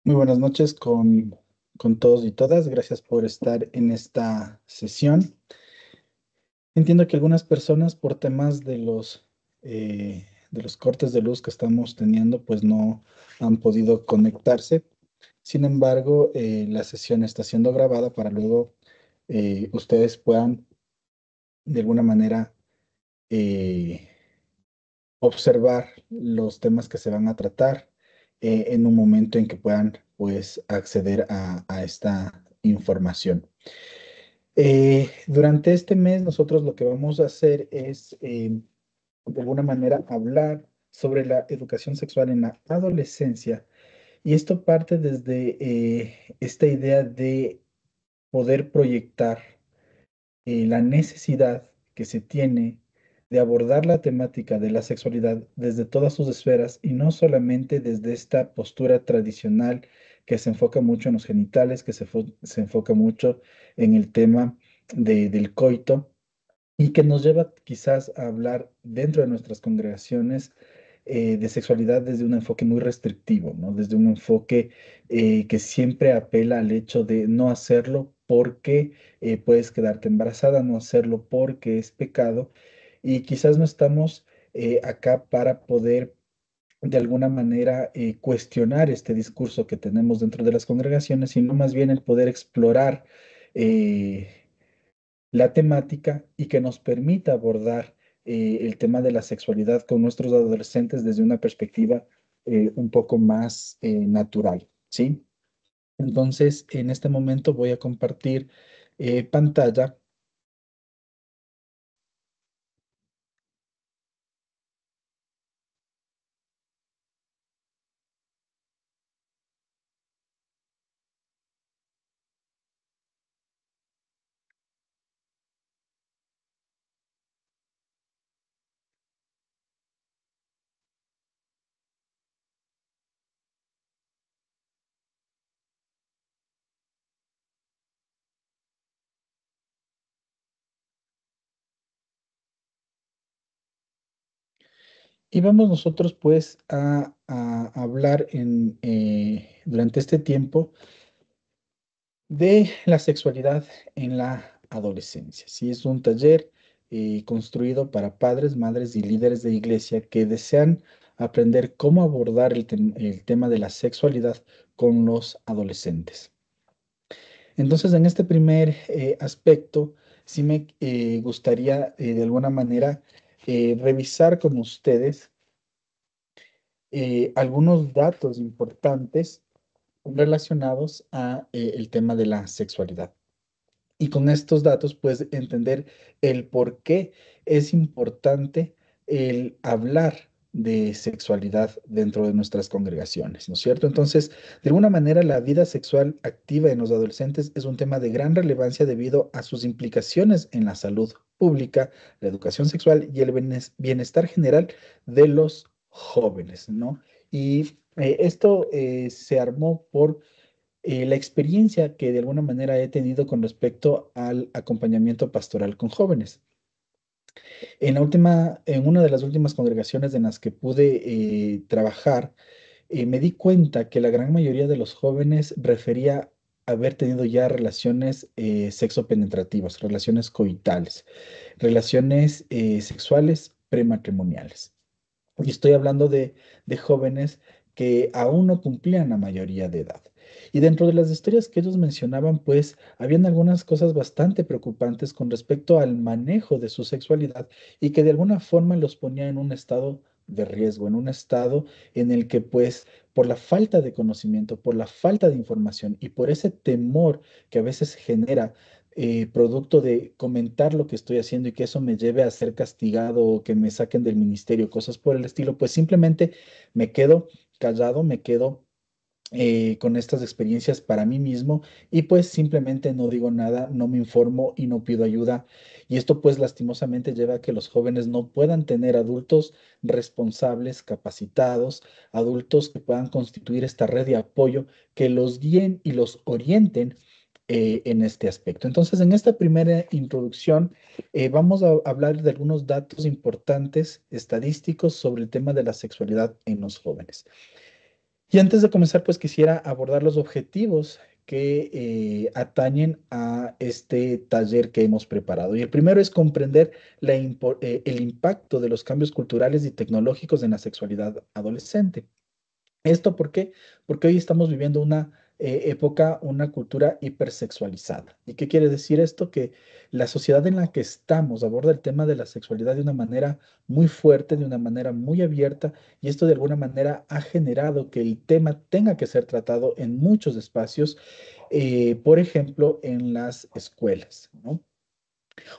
Muy buenas noches con todos y todas. Gracias por estar en esta sesión. Entiendo que algunas personas por temas de los cortes de luz que estamos teniendo, pues no han podido conectarse. Sin embargo, la sesión está siendo grabada para luego ustedes puedan de alguna manera eh, observar los temas que se van a tratar en un momento en que puedan pues acceder a esta información. Durante este mes nosotros lo que vamos a hacer es de alguna manera hablar sobre la educación sexual en la adolescencia y esto parte desde esta idea de poder proyectar la necesidad que se tiene de abordar la temática de la sexualidad desde todas sus esferas y no solamente desde esta postura tradicional que se enfoca mucho en los genitales, se enfoca mucho en el tema del coito y que nos lleva quizás a hablar dentro de nuestras congregaciones de sexualidad desde un enfoque muy restrictivo, ¿no? Desde un enfoque que siempre apela al hecho de no hacerlo porque puedes quedarte embarazada, no hacerlo porque es pecado y quizás no estamos acá para poder de alguna manera cuestionar este discurso que tenemos dentro de las congregaciones, sino más bien el poder explorar la temática y que nos permita abordar el tema de la sexualidad con nuestros adolescentes desde una perspectiva un poco más natural, ¿sí? Entonces, en este momento voy a compartir pantalla. Y vamos nosotros pues a hablar durante este tiempo de la sexualidad en la adolescencia. Sí, es un taller construido para padres, madres y líderes de iglesia que desean aprender cómo abordar el tema de la sexualidad con los adolescentes. Entonces, en este primer aspecto, sí me gustaría de alguna manera revisar con ustedes algunos datos importantes relacionados a el tema de la sexualidad. Y con estos datos puedes entender el por qué es importante el hablar de sexualidad dentro de nuestras congregaciones, ¿no es cierto? Entonces, de alguna manera, la vida sexual activa en los adolescentes es un tema de gran relevancia debido a sus implicaciones en la salud pública, la educación sexual y el bienestar general de los jóvenes, ¿no? Y esto se armó por la experiencia que de alguna manera he tenido con respecto al acompañamiento pastoral con jóvenes. En una de las últimas congregaciones en las que pude trabajar, me di cuenta que la gran mayoría de los jóvenes refería haber tenido ya relaciones sexopenetrativas, relaciones coitales, relaciones sexuales prematrimoniales. Y estoy hablando de jóvenes que aún no cumplían la mayoría de edad. Y dentro de las historias que ellos mencionaban, pues habían algunas cosas bastante preocupantes con respecto al manejo de su sexualidad y que de alguna forma los ponía en un estado de riesgo, en un estado en el que pues por la falta de conocimiento, por la falta de información y por ese temor que a veces genera producto de comentar lo que estoy haciendo y que eso me lleve a ser castigado o que me saquen del ministerio, cosas por el estilo, pues simplemente me quedo callado, me quedo con estas experiencias para mí mismo y pues simplemente no digo nada, no me informo y no pido ayuda. Y esto pues lastimosamente lleva a que los jóvenes no puedan tener adultos responsables, capacitados, adultos que puedan constituir esta red de apoyo, que los guíen y los orienten en este aspecto. Entonces, en esta primera introducción, vamos a hablar de algunos datos importantes estadísticos sobre el tema de la sexualidad en los jóvenes. Y antes de comenzar, pues quisiera abordar los objetivos que atañen a este taller que hemos preparado. Y el primero es comprender el impacto de los cambios culturales y tecnológicos en la sexualidad adolescente. ¿Esto por qué? Porque hoy estamos viviendo una época, una cultura hipersexualizada. ¿Y qué quiere decir esto? Que la sociedad en la que estamos aborda el tema de la sexualidad de una manera muy fuerte, de una manera muy abierta, y esto de alguna manera ha generado que el tema tenga que ser tratado en muchos espacios, por ejemplo, en las escuelas, ¿no?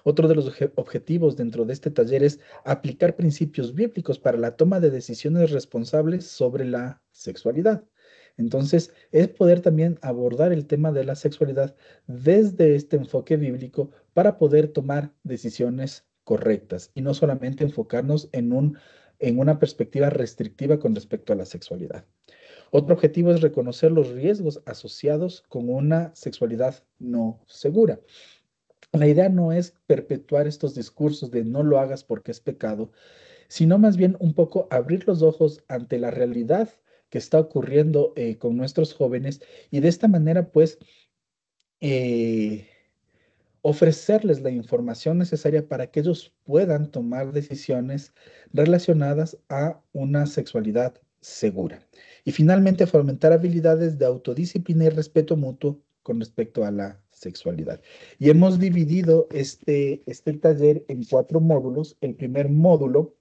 Otro de los objetivos dentro de este taller es aplicar principios bíblicos para la toma de decisiones responsables sobre la sexualidad. Entonces, es poder también abordar el tema de la sexualidad desde este enfoque bíblico para poder tomar decisiones correctas y no solamente enfocarnos en una perspectiva restrictiva con respecto a la sexualidad. Otro objetivo es reconocer los riesgos asociados con una sexualidad no segura. La idea no es perpetuar estos discursos de no lo hagas porque es pecado, sino más bien un poco abrir los ojos ante la realidad que está ocurriendo con nuestros jóvenes y de esta manera pues eh, ofrecerles la información necesaria para que ellos puedan tomar decisiones relacionadas a una sexualidad segura. Y finalmente, fomentar habilidades de autodisciplina y respeto mutuo con respecto a la sexualidad. Y hemos dividido este taller en 4 módulos. El primer módulo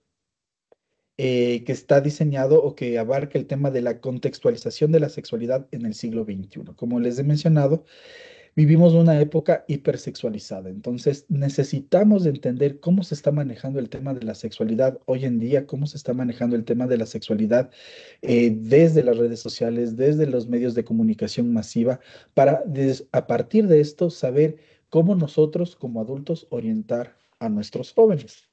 que está diseñado o que abarca el tema de la contextualización de la sexualidad en el siglo XXI. Como les he mencionado, vivimos una época hipersexualizada, entonces necesitamos entender cómo se está manejando el tema de la sexualidad hoy en día, cómo se está manejando el tema de la sexualidad desde las redes sociales, desde los medios de comunicación masiva, para a partir de esto saber cómo nosotros como adultos orientar a nuestros jóvenes.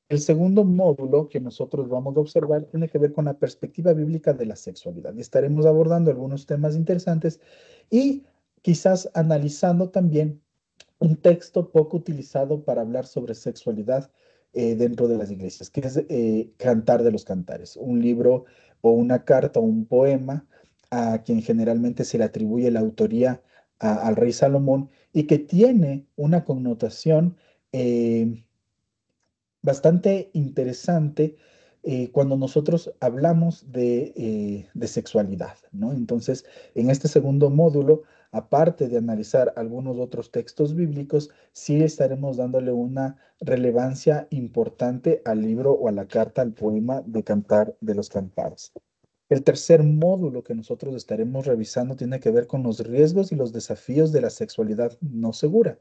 El segundo módulo que nosotros vamos a observar tiene que ver con la perspectiva bíblica de la sexualidad y estaremos abordando algunos temas interesantes y quizás analizando también un texto poco utilizado para hablar sobre sexualidad dentro de las iglesias, que es Cantar de los Cantares, un libro o una carta o un poema a quien generalmente se le atribuye la autoría al rey Salomón y que tiene una connotación bastante interesante cuando nosotros hablamos de sexualidad, ¿no? Entonces, en este segundo módulo, aparte de analizar algunos otros textos bíblicos, sí estaremos dándole una relevancia importante al libro o a la carta, al poema de Cantar de los Cantares. El tercer módulo que nosotros estaremos revisando tiene que ver con los riesgos y los desafíos de la sexualidad no segura.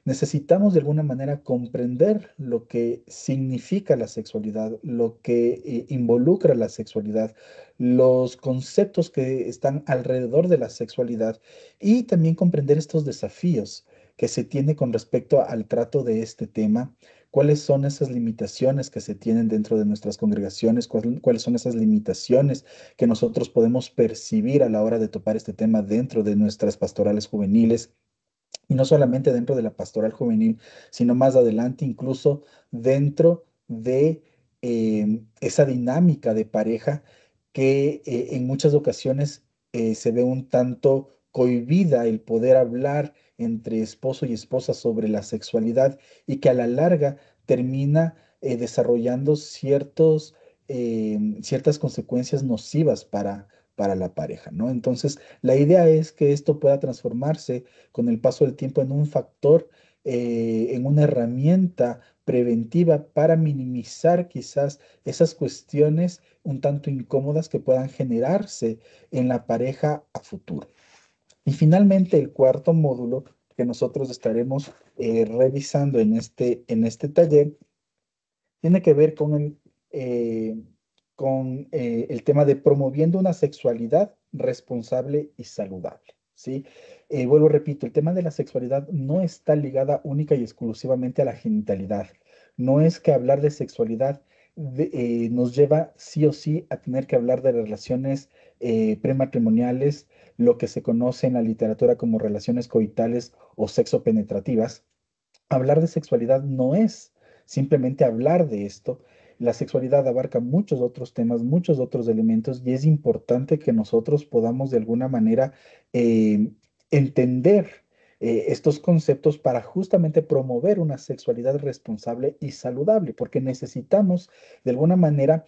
Necesitamos de alguna manera comprender lo que significa la sexualidad, lo que involucra la sexualidad, los conceptos que están alrededor de la sexualidad y también comprender estos desafíos que se tiene con respecto al trato de este tema. ¿Cuáles son esas limitaciones que se tienen dentro de nuestras congregaciones? ¿Cuáles son esas limitaciones que nosotros podemos percibir a la hora de topar este tema dentro de nuestras pastorales juveniles? Y no solamente dentro de la pastoral juvenil, sino más adelante, incluso dentro de esa dinámica de pareja que en muchas ocasiones se ve un tanto cohibida el poder hablar entre esposo y esposa sobre la sexualidad y que a la larga termina desarrollando ciertas consecuencias nocivas para la pareja, ¿no? Entonces, la idea es que esto pueda transformarse con el paso del tiempo en un factor, en una herramienta preventiva para minimizar quizás esas cuestiones un tanto incómodas que puedan generarse en la pareja a futuro. Y finalmente, el cuarto módulo que nosotros estaremos revisando en este taller tiene que ver con el tema de promoviendo una sexualidad responsable y saludable, ¿sí? Vuelvo, repito, el tema de la sexualidad no está ligada única y exclusivamente a la genitalidad. No es que hablar de sexualidad nos lleva sí o sí a tener que hablar de relaciones prematrimoniales, lo que se conoce en la literatura como relaciones coitales o sexo penetrativas. Hablar de sexualidad no es simplemente hablar de esto, la sexualidad abarca muchos otros temas, muchos otros elementos y es importante que nosotros podamos de alguna manera eh, entender estos conceptos para justamente promover una sexualidad responsable y saludable, porque necesitamos de alguna manera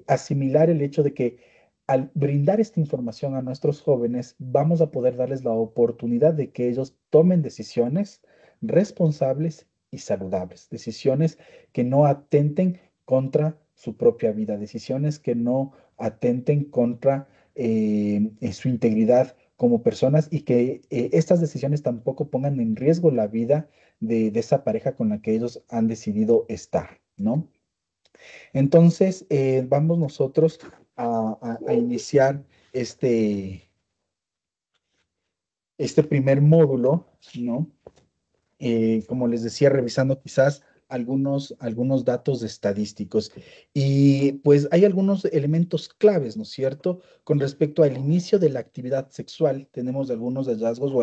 asimilar el hecho de que al brindar esta información a nuestros jóvenes, vamos a poder darles la oportunidad de que ellos tomen decisiones responsables y saludables, decisiones que no atenten contra su propia vida, decisiones que no atenten contra su integridad como personas y que estas decisiones tampoco pongan en riesgo la vida de esa pareja con la que ellos han decidido estar, ¿no? Entonces, vamos nosotros a iniciar este, este primer módulo, ¿no? Como les decía, revisando quizás algunos datos estadísticos. Y pues hay algunos elementos claves, ¿no es cierto? Con respecto al inicio de la actividad sexual, tenemos algunos hallazgos o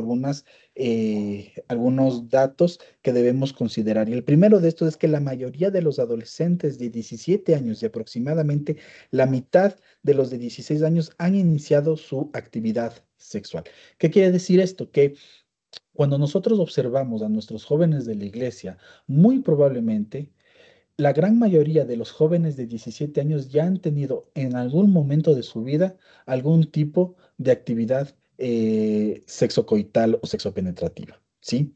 algunos datos que debemos considerar. Y el primero de estos es que la mayoría de los adolescentes de 17 años y aproximadamente la mitad de los de 16 años han iniciado su actividad sexual. ¿Qué quiere decir esto? Que cuando nosotros observamos a nuestros jóvenes de la iglesia, muy probablemente la gran mayoría de los jóvenes de 17 años ya han tenido en algún momento de su vida algún tipo de actividad sexocoital o sexopenetrativa, ¿sí?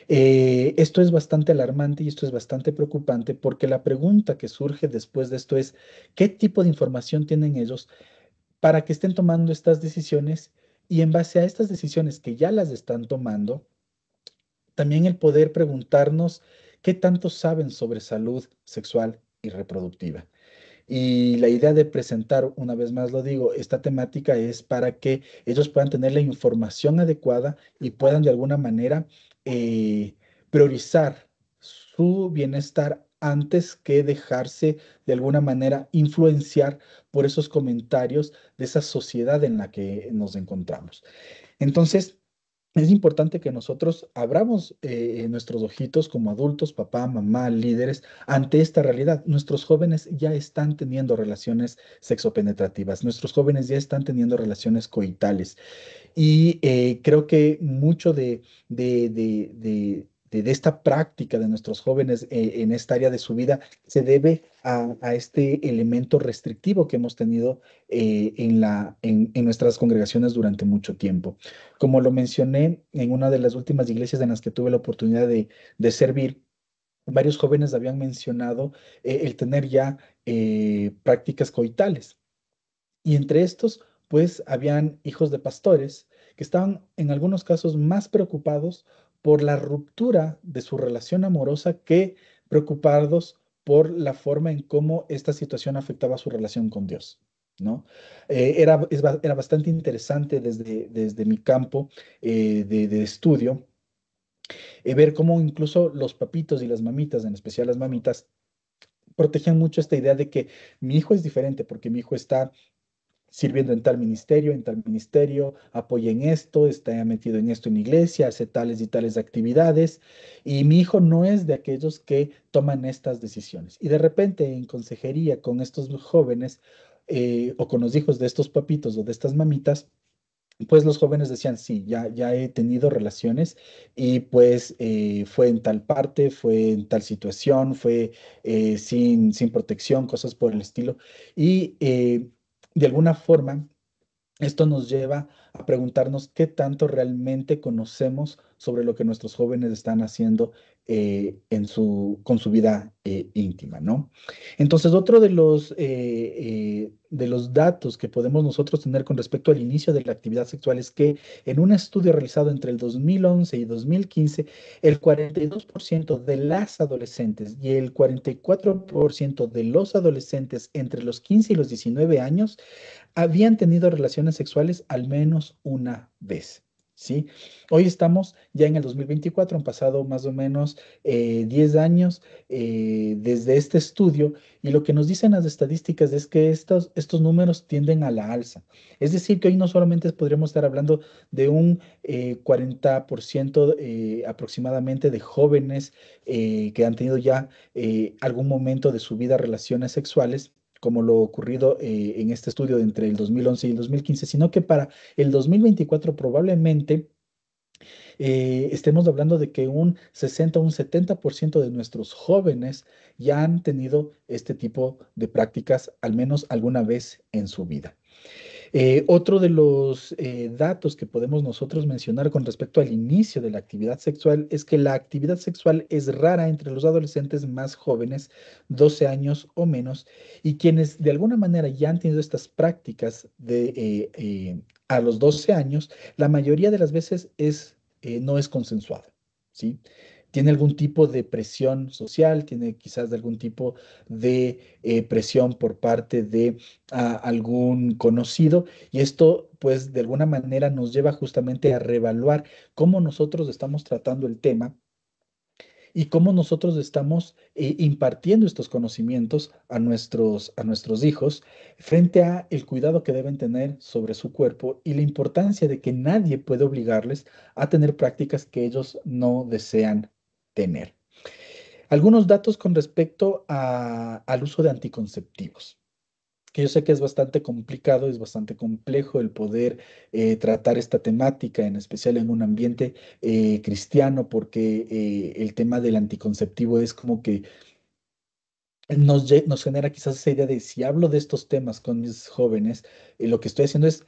Esto es bastante alarmante y esto es bastante preocupante porque la pregunta que surge después de esto es, ¿qué tipo de información tienen ellos para que estén tomando estas decisiones? Y en base a estas decisiones que ya las están tomando, también el poder preguntarnos qué tanto saben sobre salud sexual y reproductiva. Y la idea de presentar, una vez más lo digo, esta temática es para que ellos puedan tener la información adecuada y puedan de alguna manera eh, priorizar su bienestar antes que dejarse de alguna manera influenciar por esos comentarios de esa sociedad en la que nos encontramos. Entonces, es importante que nosotros abramos nuestros ojitos como adultos, papá, mamá, líderes, ante esta realidad. Nuestros jóvenes ya están teniendo relaciones sexopenetrativas, nuestros jóvenes ya están teniendo relaciones coitales. Y creo que mucho de esta práctica de nuestros jóvenes en esta área de su vida se debe a este elemento restrictivo que hemos tenido en nuestras congregaciones durante mucho tiempo. Como lo mencioné en una de las últimas iglesias en las que tuve la oportunidad de servir, varios jóvenes habían mencionado el tener ya prácticas coitales. Y entre estos, pues, habían hijos de pastores que estaban en algunos casos más preocupados por la ruptura de su relación amorosa que preocupados por la forma en cómo esta situación afectaba su relación con Dios, ¿no? Era bastante interesante desde mi campo de estudio ver cómo incluso los papitos y las mamitas, en especial las mamitas, protegen mucho esta idea de que mi hijo es diferente porque mi hijo está sirviendo en tal ministerio, apoya en esto, está metido en esto en iglesia, hace tales y tales actividades, y mi hijo no es de aquellos que toman estas decisiones. Y de repente en consejería con estos jóvenes o con los hijos de estos papitos o de estas mamitas, pues los jóvenes decían, sí, ya he tenido relaciones y pues fue en tal parte, fue en tal situación, fue sin protección, cosas por el estilo. Y de alguna forma esto nos lleva a preguntarnos qué tanto realmente conocemos sobre lo que nuestros jóvenes están haciendo con su vida íntima, ¿no? Entonces, otro de los datos que podemos nosotros tener con respecto al inicio de la actividad sexual es que en un estudio realizado entre el 2011 y 2015, el 42% de las adolescentes y el 44% de los adolescentes entre los 15 y los 19 años habían tenido relaciones sexuales al menos una vez. ¿sí? Hoy estamos ya en el 2024, han pasado más o menos 10 años desde este estudio y lo que nos dicen las estadísticas es que estos números tienden a la alza. Es decir, que hoy no solamente podríamos estar hablando de un 40% aproximadamente de jóvenes que han tenido ya algún momento de su vida relaciones sexuales, como lo ocurrido en este estudio de entre el 2011 y el 2015, sino que para el 2024 probablemente estemos hablando de que un 60 o un 70% de nuestros jóvenes ya han tenido este tipo de prácticas al menos alguna vez en su vida. Otro de los datos que podemos nosotros mencionar con respecto al inicio de la actividad sexual es que la actividad sexual es rara entre los adolescentes más jóvenes, 12 años o menos, y quienes de alguna manera ya han tenido estas prácticas a los 12 años, la mayoría de las veces no es consensuado, ¿sí? Tiene algún tipo de presión social, tiene quizás de algún tipo de presión por parte de algún conocido y esto pues de alguna manera nos lleva justamente a reevaluar cómo nosotros estamos tratando el tema y cómo nosotros estamos impartiendo estos conocimientos a nuestros hijos frente a el cuidado que deben tener sobre su cuerpo y la importancia de que nadie puede obligarles a tener prácticas que ellos no desean tener. Algunos datos con respecto al uso de anticonceptivos, que yo sé que es bastante complicado, es bastante complejo el poder tratar esta temática, en especial en un ambiente cristiano, porque el tema del anticonceptivo es como que nos genera quizás esa idea de si hablo de estos temas con mis jóvenes, lo que estoy haciendo es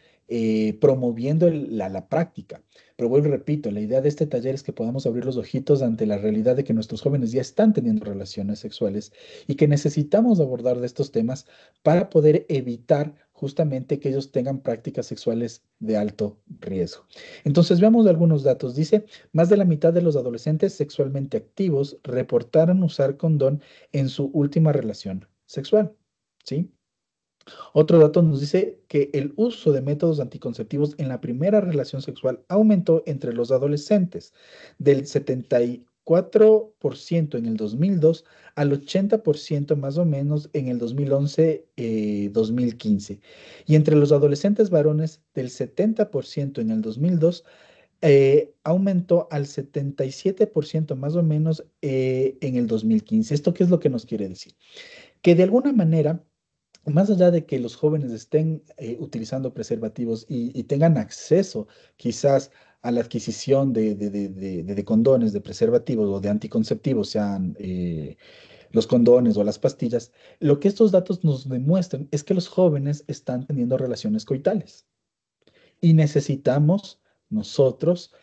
promoviendo la práctica. Pero vuelvo y repito, la idea de este taller es que podamos abrir los ojitos ante la realidad de que nuestros jóvenes ya están teniendo relaciones sexuales y que necesitamos abordar de estos temas para poder evitar justamente que ellos tengan prácticas sexuales de alto riesgo. Entonces, veamos algunos datos. Dice, más de la mitad de los adolescentes sexualmente activos reportaron usar condón en su última relación sexual, ¿sí? Otro dato nos dice que el uso de métodos anticonceptivos en la primera relación sexual aumentó entre los adolescentes del 74% en el 2002 al 80% más o menos en el 2011, 2015. Y entre los adolescentes varones del 70% en el 2002 aumentó al 77% más o menos en el 2015. ¿Esto qué es lo que nos quiere decir? Que de alguna manera, más allá de que los jóvenes estén utilizando preservativos y tengan acceso quizás a la adquisición de condones, de preservativos o de anticonceptivos, sean los condones o las pastillas, lo que estos datos nos demuestran es que los jóvenes están teniendo relaciones coitales y necesitamos nosotros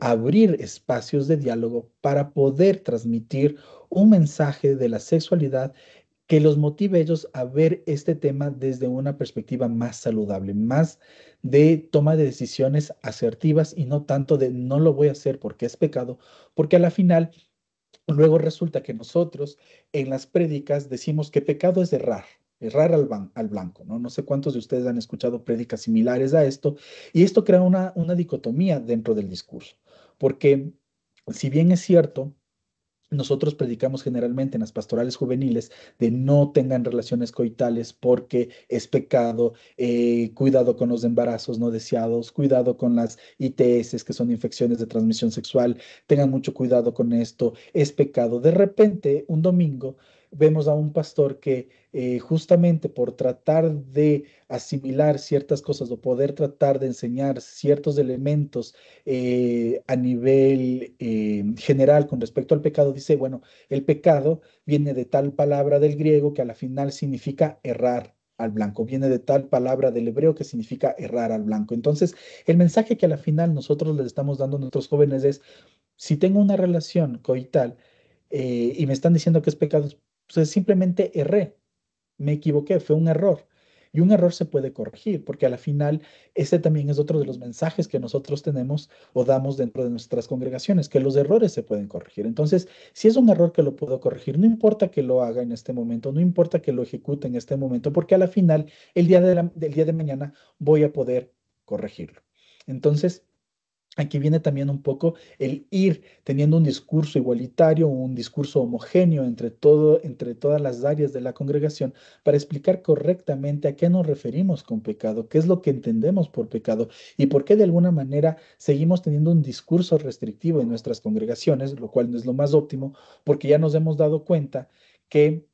abrir espacios de diálogo para poder transmitir un mensaje de la sexualidad que los motive a ellos a ver este tema desde una perspectiva más saludable, más de toma de decisiones asertivas y no tanto de no lo voy a hacer porque es pecado, porque a la final luego resulta que nosotros en las prédicas decimos que pecado es errar. Errar al blanco, ¿no? No sé cuántos de ustedes han escuchado prédicas similares a esto, y esto crea una dicotomía dentro del discurso, porque si bien es cierto, nosotros predicamos generalmente en las pastorales juveniles de no tengan relaciones coitales porque es pecado, cuidado con los embarazos no deseados, cuidado con las ITS, que son infecciones de transmisión sexual, tengan mucho cuidado con esto, es pecado. De repente, un domingo, vemos a un pastor que justamente por tratar de asimilar ciertas cosas o poder tratar de enseñar ciertos elementos a nivel general con respecto al pecado, dice, bueno, el pecado viene de tal palabra del griego que a la final significa errar al blanco, viene de tal palabra del hebreo que significa errar al blanco. Entonces, el mensaje que a la final nosotros les estamos dando a nuestros jóvenes es, si tengo una relación coital y me están diciendo que es pecado, pues simplemente erré, me equivoqué, fue un error. Y un error se puede corregir, porque a la final ese también es otro de los mensajes que nosotros tenemos o damos dentro de nuestras congregaciones, que los errores se pueden corregir. Entonces, si es un error que lo puedo corregir, no importa que lo haga en este momento, no importa que lo ejecute en este momento, porque a la final, el día del día de mañana, voy a poder corregirlo. Entonces, aquí viene también un poco el ir teniendo un discurso igualitario, un discurso homogéneo entre todas las áreas de la congregación para explicar correctamente a qué nos referimos con pecado, qué es lo que entendemos por pecado y por qué de alguna manera seguimos teniendo un discurso restrictivo en nuestras congregaciones, lo cual no es lo más óptimo, porque ya nos hemos dado cuenta que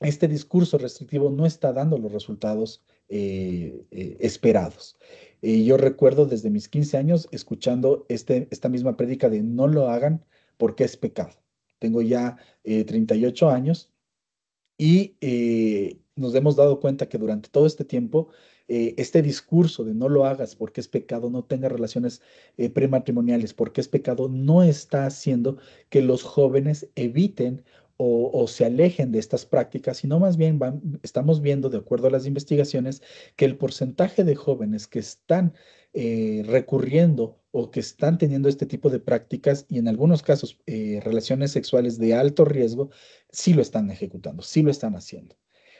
este discurso restrictivo no está dando los resultados esperados. Y yo recuerdo desde mis 15 años escuchando esta misma prédica de no lo hagan porque es pecado. Tengo ya 38 años y nos hemos dado cuenta que durante todo este tiempo, este discurso de no lo hagas porque es pecado, no tengas relaciones prematrimoniales porque es pecado, no está haciendo que los jóvenes eviten o se alejen de estas prácticas, sino más bien estamos viendo, de acuerdo a las investigaciones, que el porcentaje de jóvenes que están recurriendo o que están teniendo este tipo de prácticas y en algunos casos relaciones sexuales de alto riesgo, sí lo están ejecutando, sí lo están haciendo.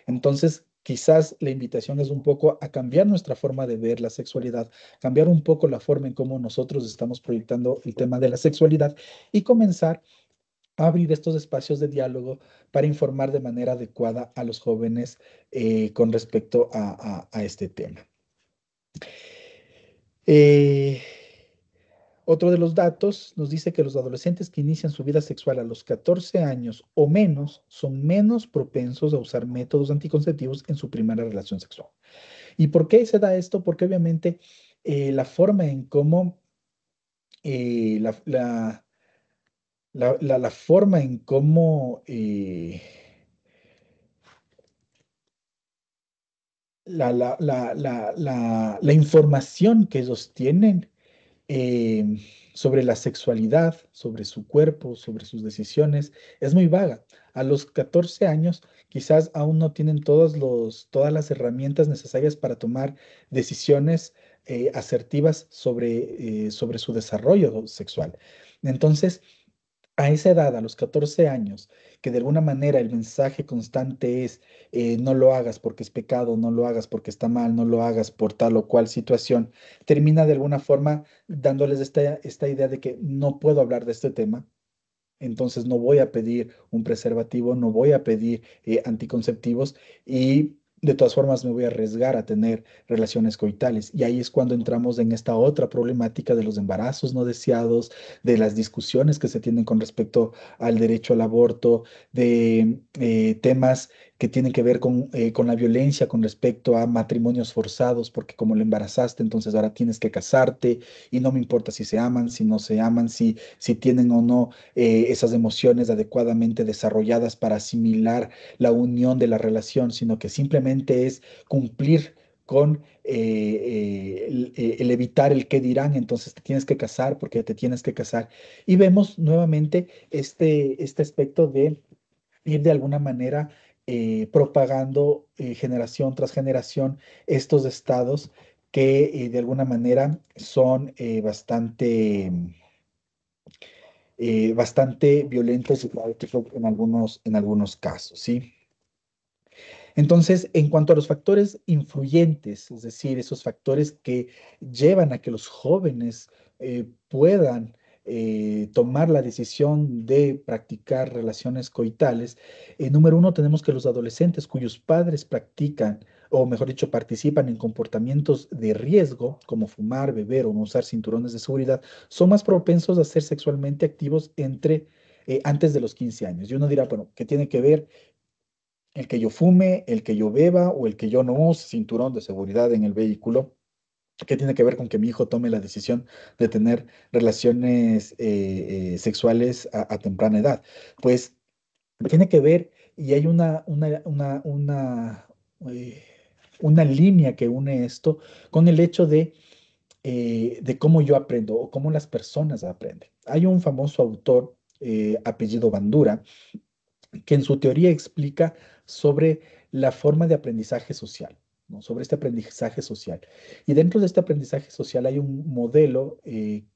Entonces, quizás la invitación es un poco a cambiar nuestra forma de ver la sexualidad, cambiar un poco la forma en cómo nosotros estamos proyectando el tema de la sexualidad y comenzar a abrir estos espacios de diálogo para informar de manera adecuada a los jóvenes con respecto a este tema. Eh, Otro de los datos nos dice que los adolescentes que inician su vida sexual a los 14 años o menos son menos propensos a usar métodos anticonceptivos en su primera relación sexual. ¿Y por qué se da esto? Porque obviamente la forma en cómo eh, la, la- la forma en cómo la información que ellos tienen eh, sobre la sexualidad, sobre su cuerpo, sobre sus decisiones, es muy vaga. A los 14 años quizás aún no tienen todas las herramientas necesarias para tomar decisiones asertivas sobre su desarrollo sexual. Entonces, a esa edad, a los 14 años, que de alguna manera el mensaje constante es no lo hagas porque es pecado, no lo hagas porque está mal, no lo hagas por tal o cual situación, termina de alguna forma dándoles esta idea de que no puedo hablar de este tema, entonces no voy a pedir un preservativo, no voy a pedir anticonceptivos y de todas formas me voy a arriesgar a tener relaciones coitales. Y ahí es cuando entramos en esta otra problemática de los embarazos no deseados, de las discusiones que se tienen con respecto al derecho al aborto, de temas que tienen que ver con la violencia con respecto a matrimonios forzados, porque como le embarazaste, entonces ahora tienes que casarte y no me importa si se aman, si no se aman, si tienen o no esas emociones adecuadamente desarrolladas para asimilar la unión de la relación, sino que simplemente es cumplir con el evitar el qué dirán, entonces te tienes que casar porque te tienes que casar. Y vemos nuevamente este aspecto de ir de alguna manera propagando generación tras generación estos estados que de alguna manera son bastante violentos y caóticos en algunos casos, ¿sí? Entonces, en cuanto a los factores influyentes, es decir, esos factores que llevan a que los jóvenes puedan tomar la decisión de practicar relaciones coitales, número uno, tenemos que los adolescentes cuyos padres practican, o mejor dicho, participan en comportamientos de riesgo, como fumar, beber o no usar cinturones de seguridad, son más propensos a ser sexualmente activos antes de los 15 años. Y uno dirá, bueno, ¿qué tiene que ver el que yo fume, el que yo beba o el que yo no use cinturón de seguridad en el vehículo? ¿Qué tiene que ver con que mi hijo tome la decisión de tener relaciones sexuales a temprana edad? Pues tiene que ver y hay eh, una línea que une esto con el hecho de cómo yo aprendo o cómo las personas aprenden. Hay un famoso autor, apellido Bandura, que en su teoría explica sobre la forma de aprendizaje social, ¿no? Sobre este aprendizaje social. Y dentro de este aprendizaje social hay un modelo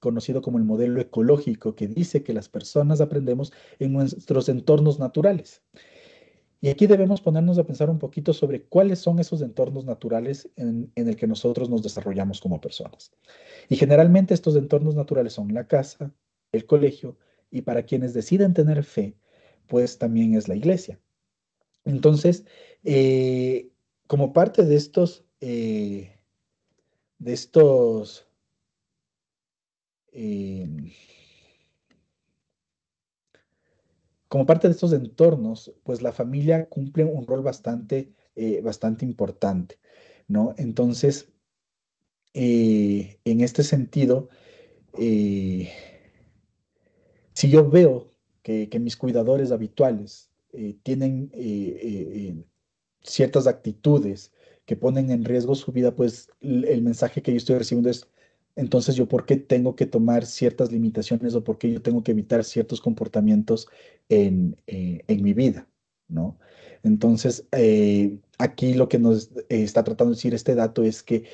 conocido como el modelo ecológico que dice que las personas aprendemos en nuestros entornos naturales. Y aquí debemos ponernos a pensar un poquito sobre cuáles son esos entornos naturales en el que nosotros nos desarrollamos como personas. Y generalmente estos entornos naturales son la casa, el colegio y para quienes deciden tener fe, pues también es la iglesia. Entonces, como parte de estos, eh, como parte de estos entornos, pues la familia cumple un rol bastante importante, ¿no? Entonces, en este sentido, eh, si yo veo que mis cuidadores habituales tienen ciertas actitudes que ponen en riesgo su vida, pues el mensaje que yo estoy recibiendo es, entonces yo por qué tengo que tomar ciertas limitaciones o por qué yo tengo que evitar ciertos comportamientos en mi vida, ¿no? Entonces, aquí lo que nos está tratando de decir este dato es que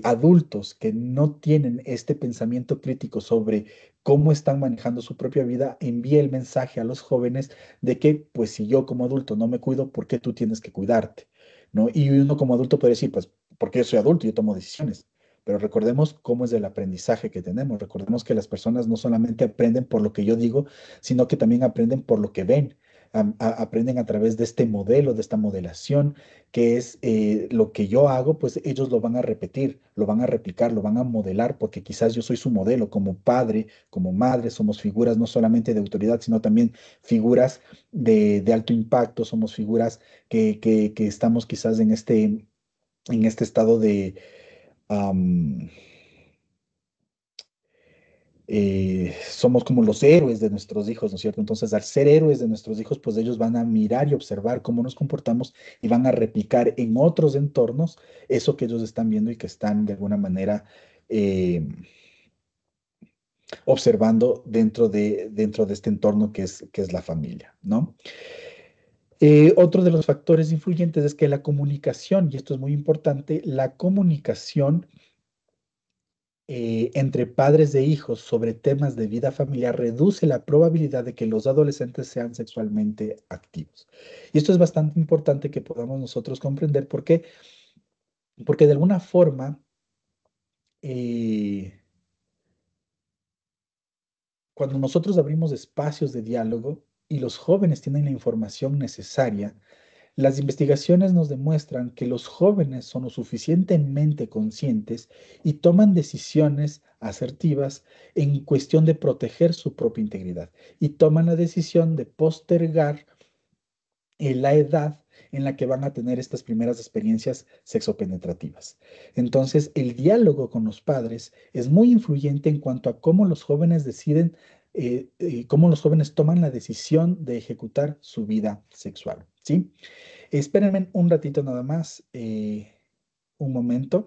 adultos que no tienen este pensamiento crítico sobre cómo están manejando su propia vida, envía el mensaje a los jóvenes de que, pues si yo como adulto no me cuido, ¿por qué tú tienes que cuidarte? ¿No? Y uno como adulto puede decir, pues, porque yo soy adulto, yo tomo decisiones. Pero recordemos cómo es el aprendizaje que tenemos. Recordemos que las personas no solamente aprenden por lo que yo digo, sino que también aprenden por lo que ven. Aprenden a través de este modelo, de esta modelación, que es lo que yo hago, pues ellos lo van a repetir, lo van a replicar, lo van a modelar, porque quizás yo soy su modelo como padre, como madre, somos figuras no solamente de autoridad, sino también figuras de alto impacto, somos figuras que estamos quizás en este estado de, am, somos como los héroes de nuestros hijos, ¿no es cierto? Entonces, al ser héroes de nuestros hijos, pues ellos van a mirar y observar cómo nos comportamos y van a replicar en otros entornos eso que ellos están viendo y que están de alguna manera observando dentro de este entorno que es la familia, ¿no? Otro de los factores influyentes es que la comunicación, y esto es muy importante, la comunicación entre padres e hijos sobre temas de vida familiar reduce la probabilidad de que los adolescentes sean sexualmente activos. Y esto es bastante importante que podamos nosotros comprender. ¿Por qué? Porque de alguna forma, eh, cuando nosotros abrimos espacios de diálogo y los jóvenes tienen la información necesaria, las investigaciones nos demuestran que los jóvenes son lo suficientemente conscientes y toman decisiones asertivas en cuestión de proteger su propia integridad y toman la decisión de postergar la edad en la que van a tener estas primeras experiencias sexopenetrativas. Entonces, el diálogo con los padres es muy influyente en cuanto a cómo los jóvenes deciden, cómo los jóvenes toman la decisión de ejecutar su vida sexual, ¿sí? Espérenme un ratito nada más, un momento.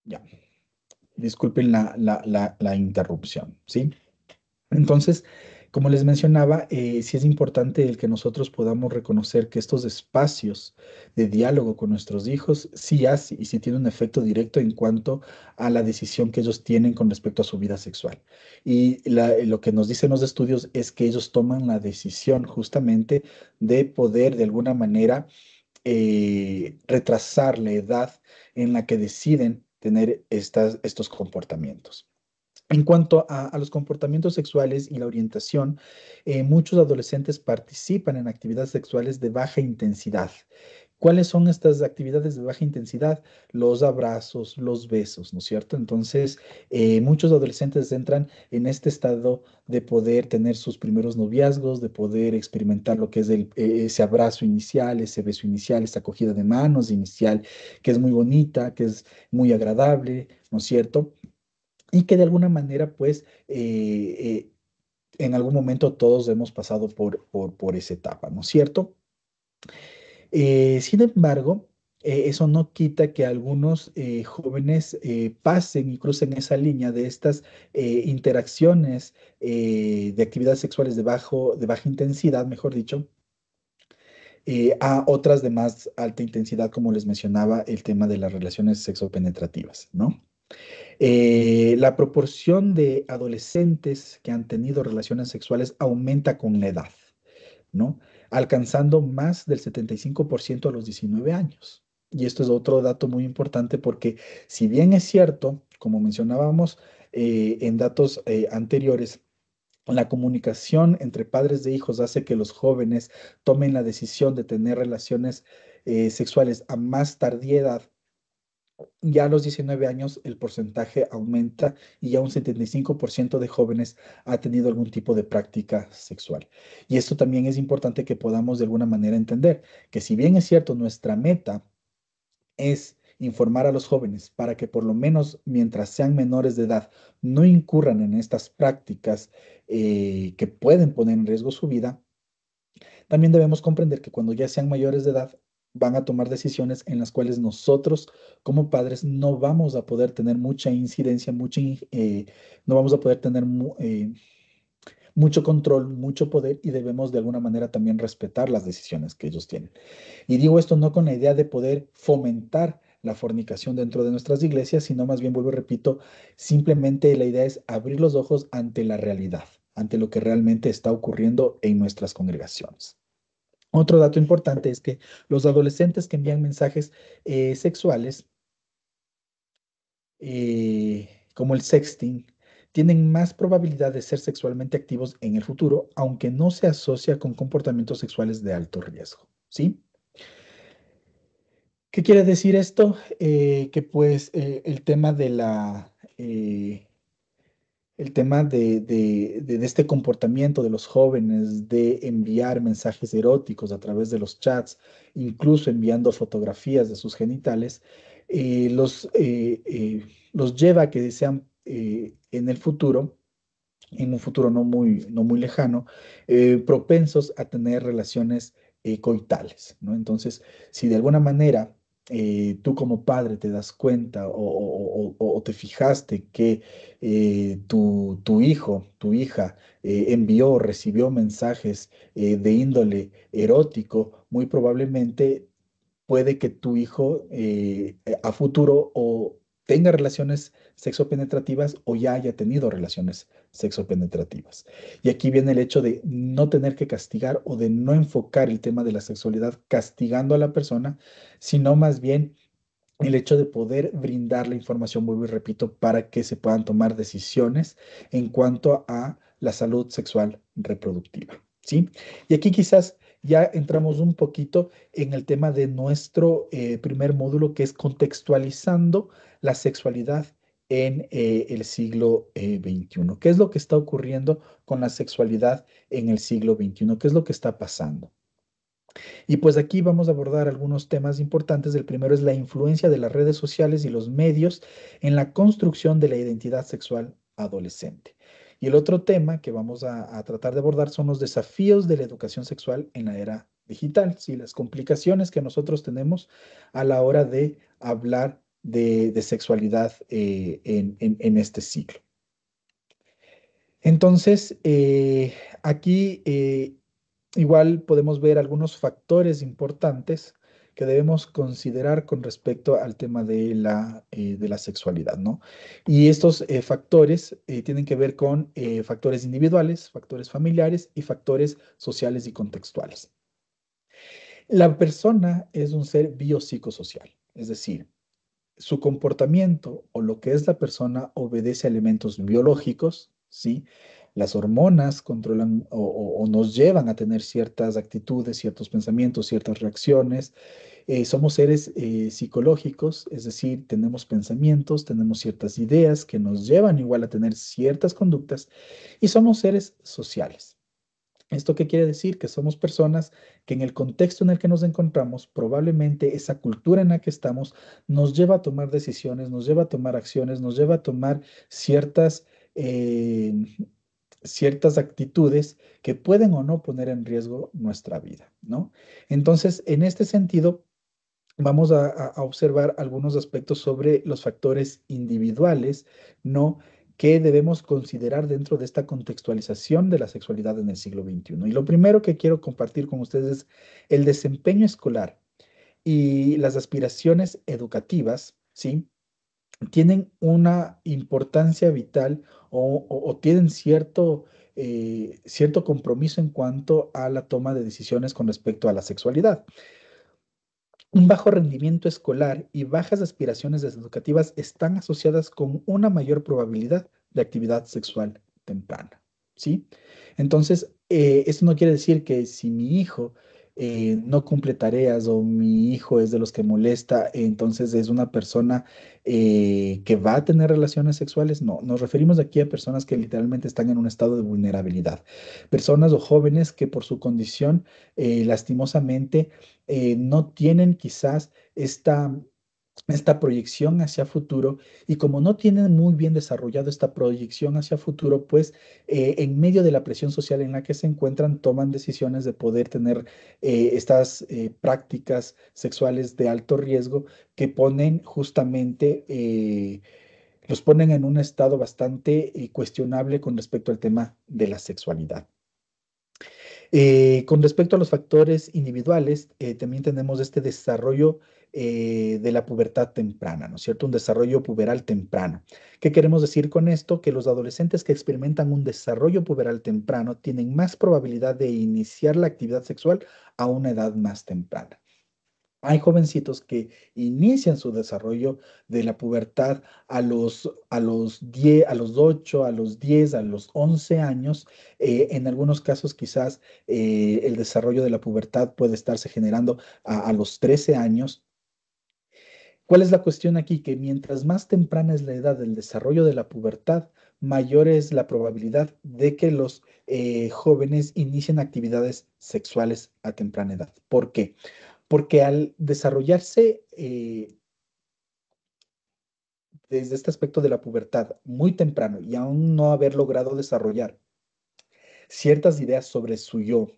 Ya, disculpen la interrupción, ¿sí? Entonces, como les mencionaba, sí es importante el que nosotros podamos reconocer que estos espacios de diálogo con nuestros hijos sí hace y sí tiene un efecto directo en cuanto a la decisión que ellos tienen con respecto a su vida sexual. Y lo que nos dicen los estudios es que ellos toman la decisión justamente de poder de alguna manera retrasar la edad en la que deciden tener estos comportamientos. En cuanto a los comportamientos sexuales y la orientación, muchos adolescentes participan en actividades sexuales de baja intensidad, ¿Cuáles son estas actividades de baja intensidad? Los abrazos, los besos, ¿no es cierto? Entonces, muchos adolescentes entran en este estado de poder tener sus primeros noviazgos, de poder experimentar lo que es ese abrazo inicial, ese beso inicial, esa acogida de manos inicial, que es muy bonita, que es muy agradable, ¿no es cierto? Y que de alguna manera, pues, en algún momento todos hemos pasado por esa etapa, ¿no es cierto? Sin embargo, eso no quita que algunos jóvenes pasen y crucen esa línea de estas interacciones de actividades sexuales de baja intensidad, mejor dicho, a otras de más alta intensidad, como les mencionaba, el tema de las relaciones sexopenetrativas, ¿no? La proporción de adolescentes que han tenido relaciones sexuales aumenta con la edad, ¿no? Alcanzando más del 75% a los 19 años. Y esto es otro dato muy importante porque si bien es cierto, como mencionábamos en datos anteriores, la comunicación entre padres de hijos hace que los jóvenes tomen la decisión de tener relaciones sexuales a más tardía edad. Ya a los 19 años el porcentaje aumenta y ya un 75% de jóvenes ha tenido algún tipo de práctica sexual. Y esto también es importante que podamos de alguna manera entender que si bien es cierto, nuestra meta es informar a los jóvenes para que por lo menos mientras sean menores de edad no incurran en estas prácticas que pueden poner en riesgo su vida, también debemos comprender que cuando ya sean mayores de edad, van a tomar decisiones en las cuales nosotros como padres no vamos a poder tener mucha incidencia, no vamos a poder tener mucho control, mucho poder y debemos de alguna manera también respetar las decisiones que ellos tienen. Y digo esto no con la idea de poder fomentar la fornicación dentro de nuestras iglesias, sino más bien, vuelvo y repito, simplemente la idea es abrir los ojos ante la realidad, ante lo que realmente está ocurriendo en nuestras congregaciones. Otro dato importante es que los adolescentes que envían mensajes sexuales, como el sexting, tienen más probabilidad de ser sexualmente activos en el futuro, aunque no se asocia con comportamientos sexuales de alto riesgo, ¿sí? ¿Qué quiere decir esto? Que pues el tema el tema de este comportamiento de los jóvenes, de enviar mensajes eróticos a través de los chats, incluso enviando fotografías de sus genitales, los lleva a que sean en el futuro, en un futuro no muy lejano, propensos a tener relaciones coitales, ¿no? Entonces, si de alguna manera tú como padre te das cuenta o te fijaste que tu hijo, tu hija envió o recibió mensajes de índole erótico, muy probablemente puede que tu hijo a futuro o tenga relaciones sexopenetrativas o ya haya tenido relaciones sexopenetrativas. Y aquí viene el hecho de no tener que castigar o de no enfocar el tema de la sexualidad castigando a la persona, sino más bien el hecho de poder brindar la información, vuelvo y repito, para que se puedan tomar decisiones en cuanto a la salud sexual reproductiva, ¿sí? Y aquí quizás ya entramos un poquito en el tema de nuestro primer módulo, que es contextualizando la sexualidad en el siglo XXI. ¿Qué es lo que está ocurriendo con la sexualidad en el siglo XXI? ¿Qué es lo que está pasando? Y pues aquí vamos a abordar algunos temas importantes. El primero es la influencia de las redes sociales y los medios en la construcción de la identidad sexual adolescente. Y el otro tema que vamos a tratar de abordar son los desafíos de la educación sexual en la era digital, ¿sí? Las complicaciones que nosotros tenemos a la hora de hablar de sexualidad en este siglo. Entonces, aquí igual podemos ver algunos factores importantes que debemos considerar con respecto al tema de la sexualidad, ¿no? Y estos factores tienen que ver con factores individuales, factores familiares y factores sociales y contextuales. La persona es un ser biopsicosocial, es decir, su comportamiento o lo que es la persona obedece a elementos biológicos, ¿sí? Las hormonas controlan o nos llevan a tener ciertas actitudes, ciertos pensamientos, ciertas reacciones, Somos seres psicológicos, es decir, tenemos pensamientos, tenemos ciertas ideas que nos llevan igual a tener ciertas conductas y somos seres sociales. ¿Esto qué quiere decir? Que somos personas que en el contexto en el que nos encontramos, probablemente esa cultura en la que estamos nos lleva a tomar decisiones, nos lleva a tomar acciones, nos lleva a tomar ciertas, eh, ciertas actitudes que pueden o no poner en riesgo nuestra vida, ¿no? Entonces, en este sentido, vamos a observar algunos aspectos sobre los factores individuales, ¿no? Que debemos considerar dentro de esta contextualización de la sexualidad en el siglo XXI. Y lo primero que quiero compartir con ustedes es el desempeño escolar y las aspiraciones educativas, ¿sí? Tienen una importancia vital o tienen cierto compromiso en cuanto a la toma de decisiones con respecto a la sexualidad. Un bajo rendimiento escolar y bajas aspiraciones educativas están asociadas con una mayor probabilidad de actividad sexual temprana, ¿sí? Entonces, eso no quiere decir que si mi hijo no cumple tareas o mi hijo es de los que molesta, entonces es una persona que va a tener relaciones sexuales. No, nos referimos aquí a personas que literalmente están en un estado de vulnerabilidad. Personas o jóvenes que por su condición, lastimosamente, no tienen quizás esta proyección hacia futuro y como no tienen muy bien desarrollado esta proyección hacia futuro, pues en medio de la presión social en la que se encuentran, toman decisiones de poder tener estas prácticas sexuales de alto riesgo que ponen justamente, los ponen en un estado bastante cuestionable con respecto al tema de la sexualidad. Con respecto a los factores individuales, también tenemos este desarrollo de la pubertad temprana, ¿no es cierto? Un desarrollo puberal temprano. ¿Qué queremos decir con esto? Que los adolescentes que experimentan un desarrollo puberal temprano tienen más probabilidad de iniciar la actividad sexual a una edad más temprana. Hay jovencitos que inician su desarrollo de la pubertad a los 10, a los 8, a los 10, a los 11 años. En algunos casos, quizás el desarrollo de la pubertad puede estarse generando a los 13 años. ¿Cuál es la cuestión aquí? Que mientras más temprana es la edad del desarrollo de la pubertad, mayor es la probabilidad de que los jóvenes inicien actividades sexuales a temprana edad. ¿Por qué? Porque al desarrollarse desde este aspecto de la pubertad muy temprano y aún no haber logrado desarrollar ciertas ideas sobre su yo,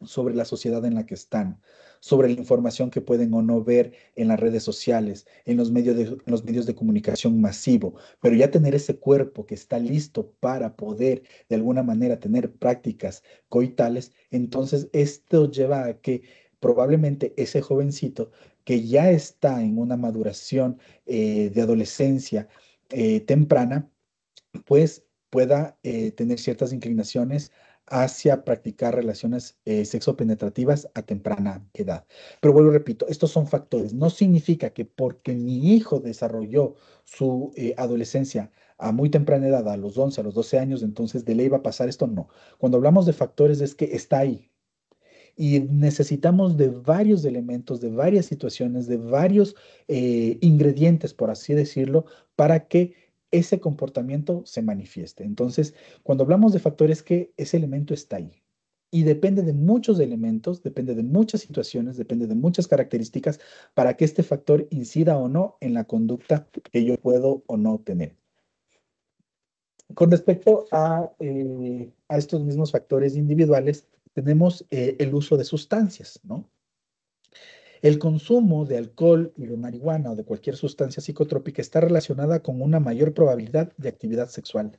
sobre la sociedad en la que están, sobre la información que pueden o no ver en las redes sociales, en los medios de comunicación masivo, pero ya tener ese cuerpo que está listo para poder de alguna manera tener prácticas coitales, entonces esto lleva a que probablemente ese jovencito que ya está en una maduración de adolescencia temprana, pues pueda tener ciertas inclinaciones hacia practicar relaciones sexopenetrativas a temprana edad. Pero vuelvo y repito, estos son factores. No significa que porque mi hijo desarrolló su adolescencia a muy temprana edad, a los 11, a los 12 años, entonces de ley va a pasar esto. No. Cuando hablamos de factores es que está ahí. Y necesitamos de varios elementos, de varias situaciones, de varios ingredientes, por así decirlo, para que ese comportamiento se manifieste. Entonces, cuando hablamos de factores, que ese elemento está ahí. Y depende de muchos elementos, depende de muchas situaciones, depende de muchas características para que este factor incida o no en la conducta que yo puedo o no tener. Con respecto a estos mismos factores individuales, tenemos el uso de sustancias, ¿no? El consumo de alcohol y de marihuana o de cualquier sustancia psicotrópica está relacionada con una mayor probabilidad de actividad sexual,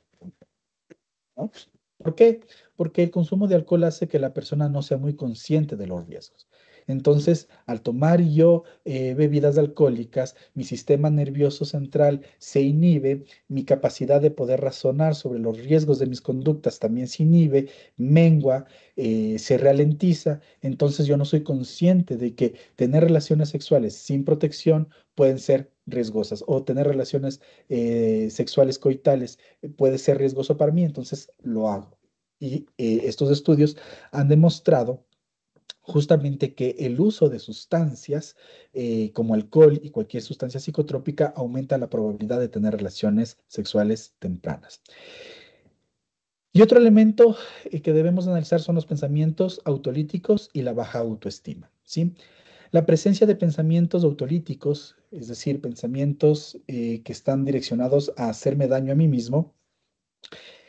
¿no? ¿Por qué? Porque el consumo de alcohol hace que la persona no sea muy consciente de los riesgos. Entonces, al tomar yo bebidas alcohólicas, mi sistema nervioso central se inhibe, mi capacidad de poder razonar sobre los riesgos de mis conductas también se inhibe, mengua, se ralentiza. Entonces, yo no soy consciente de que tener relaciones sexuales sin protección pueden ser riesgosas o tener relaciones sexuales coitales puede ser riesgoso para mí, entonces lo hago. Y estos estudios han demostrado justamente que el uso de sustancias como alcohol y cualquier sustancia psicotrópica aumenta la probabilidad de tener relaciones sexuales tempranas. Y otro elemento que debemos analizar son los pensamientos autolíticos y la baja autoestima, ¿sí? La presencia de pensamientos autolíticos, es decir, pensamientos que están direccionados a hacerme daño a mí mismo,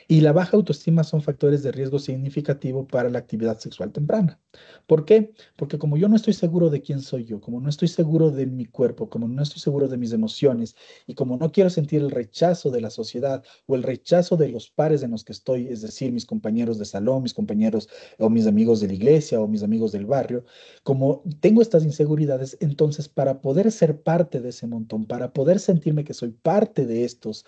y la baja autoestima son factores de riesgo significativo para la actividad sexual temprana. ¿Por qué? Porque como yo no estoy seguro de quién soy yo, como no estoy seguro de mi cuerpo, como no estoy seguro de mis emociones y como no quiero sentir el rechazo de la sociedad o el rechazo de los pares en los que estoy, es decir, mis compañeros de salón, mis compañeros o mis amigos de la iglesia o mis amigos del barrio, como tengo estas inseguridades, entonces para poder ser parte de ese montón, para poder sentirme que soy parte de estos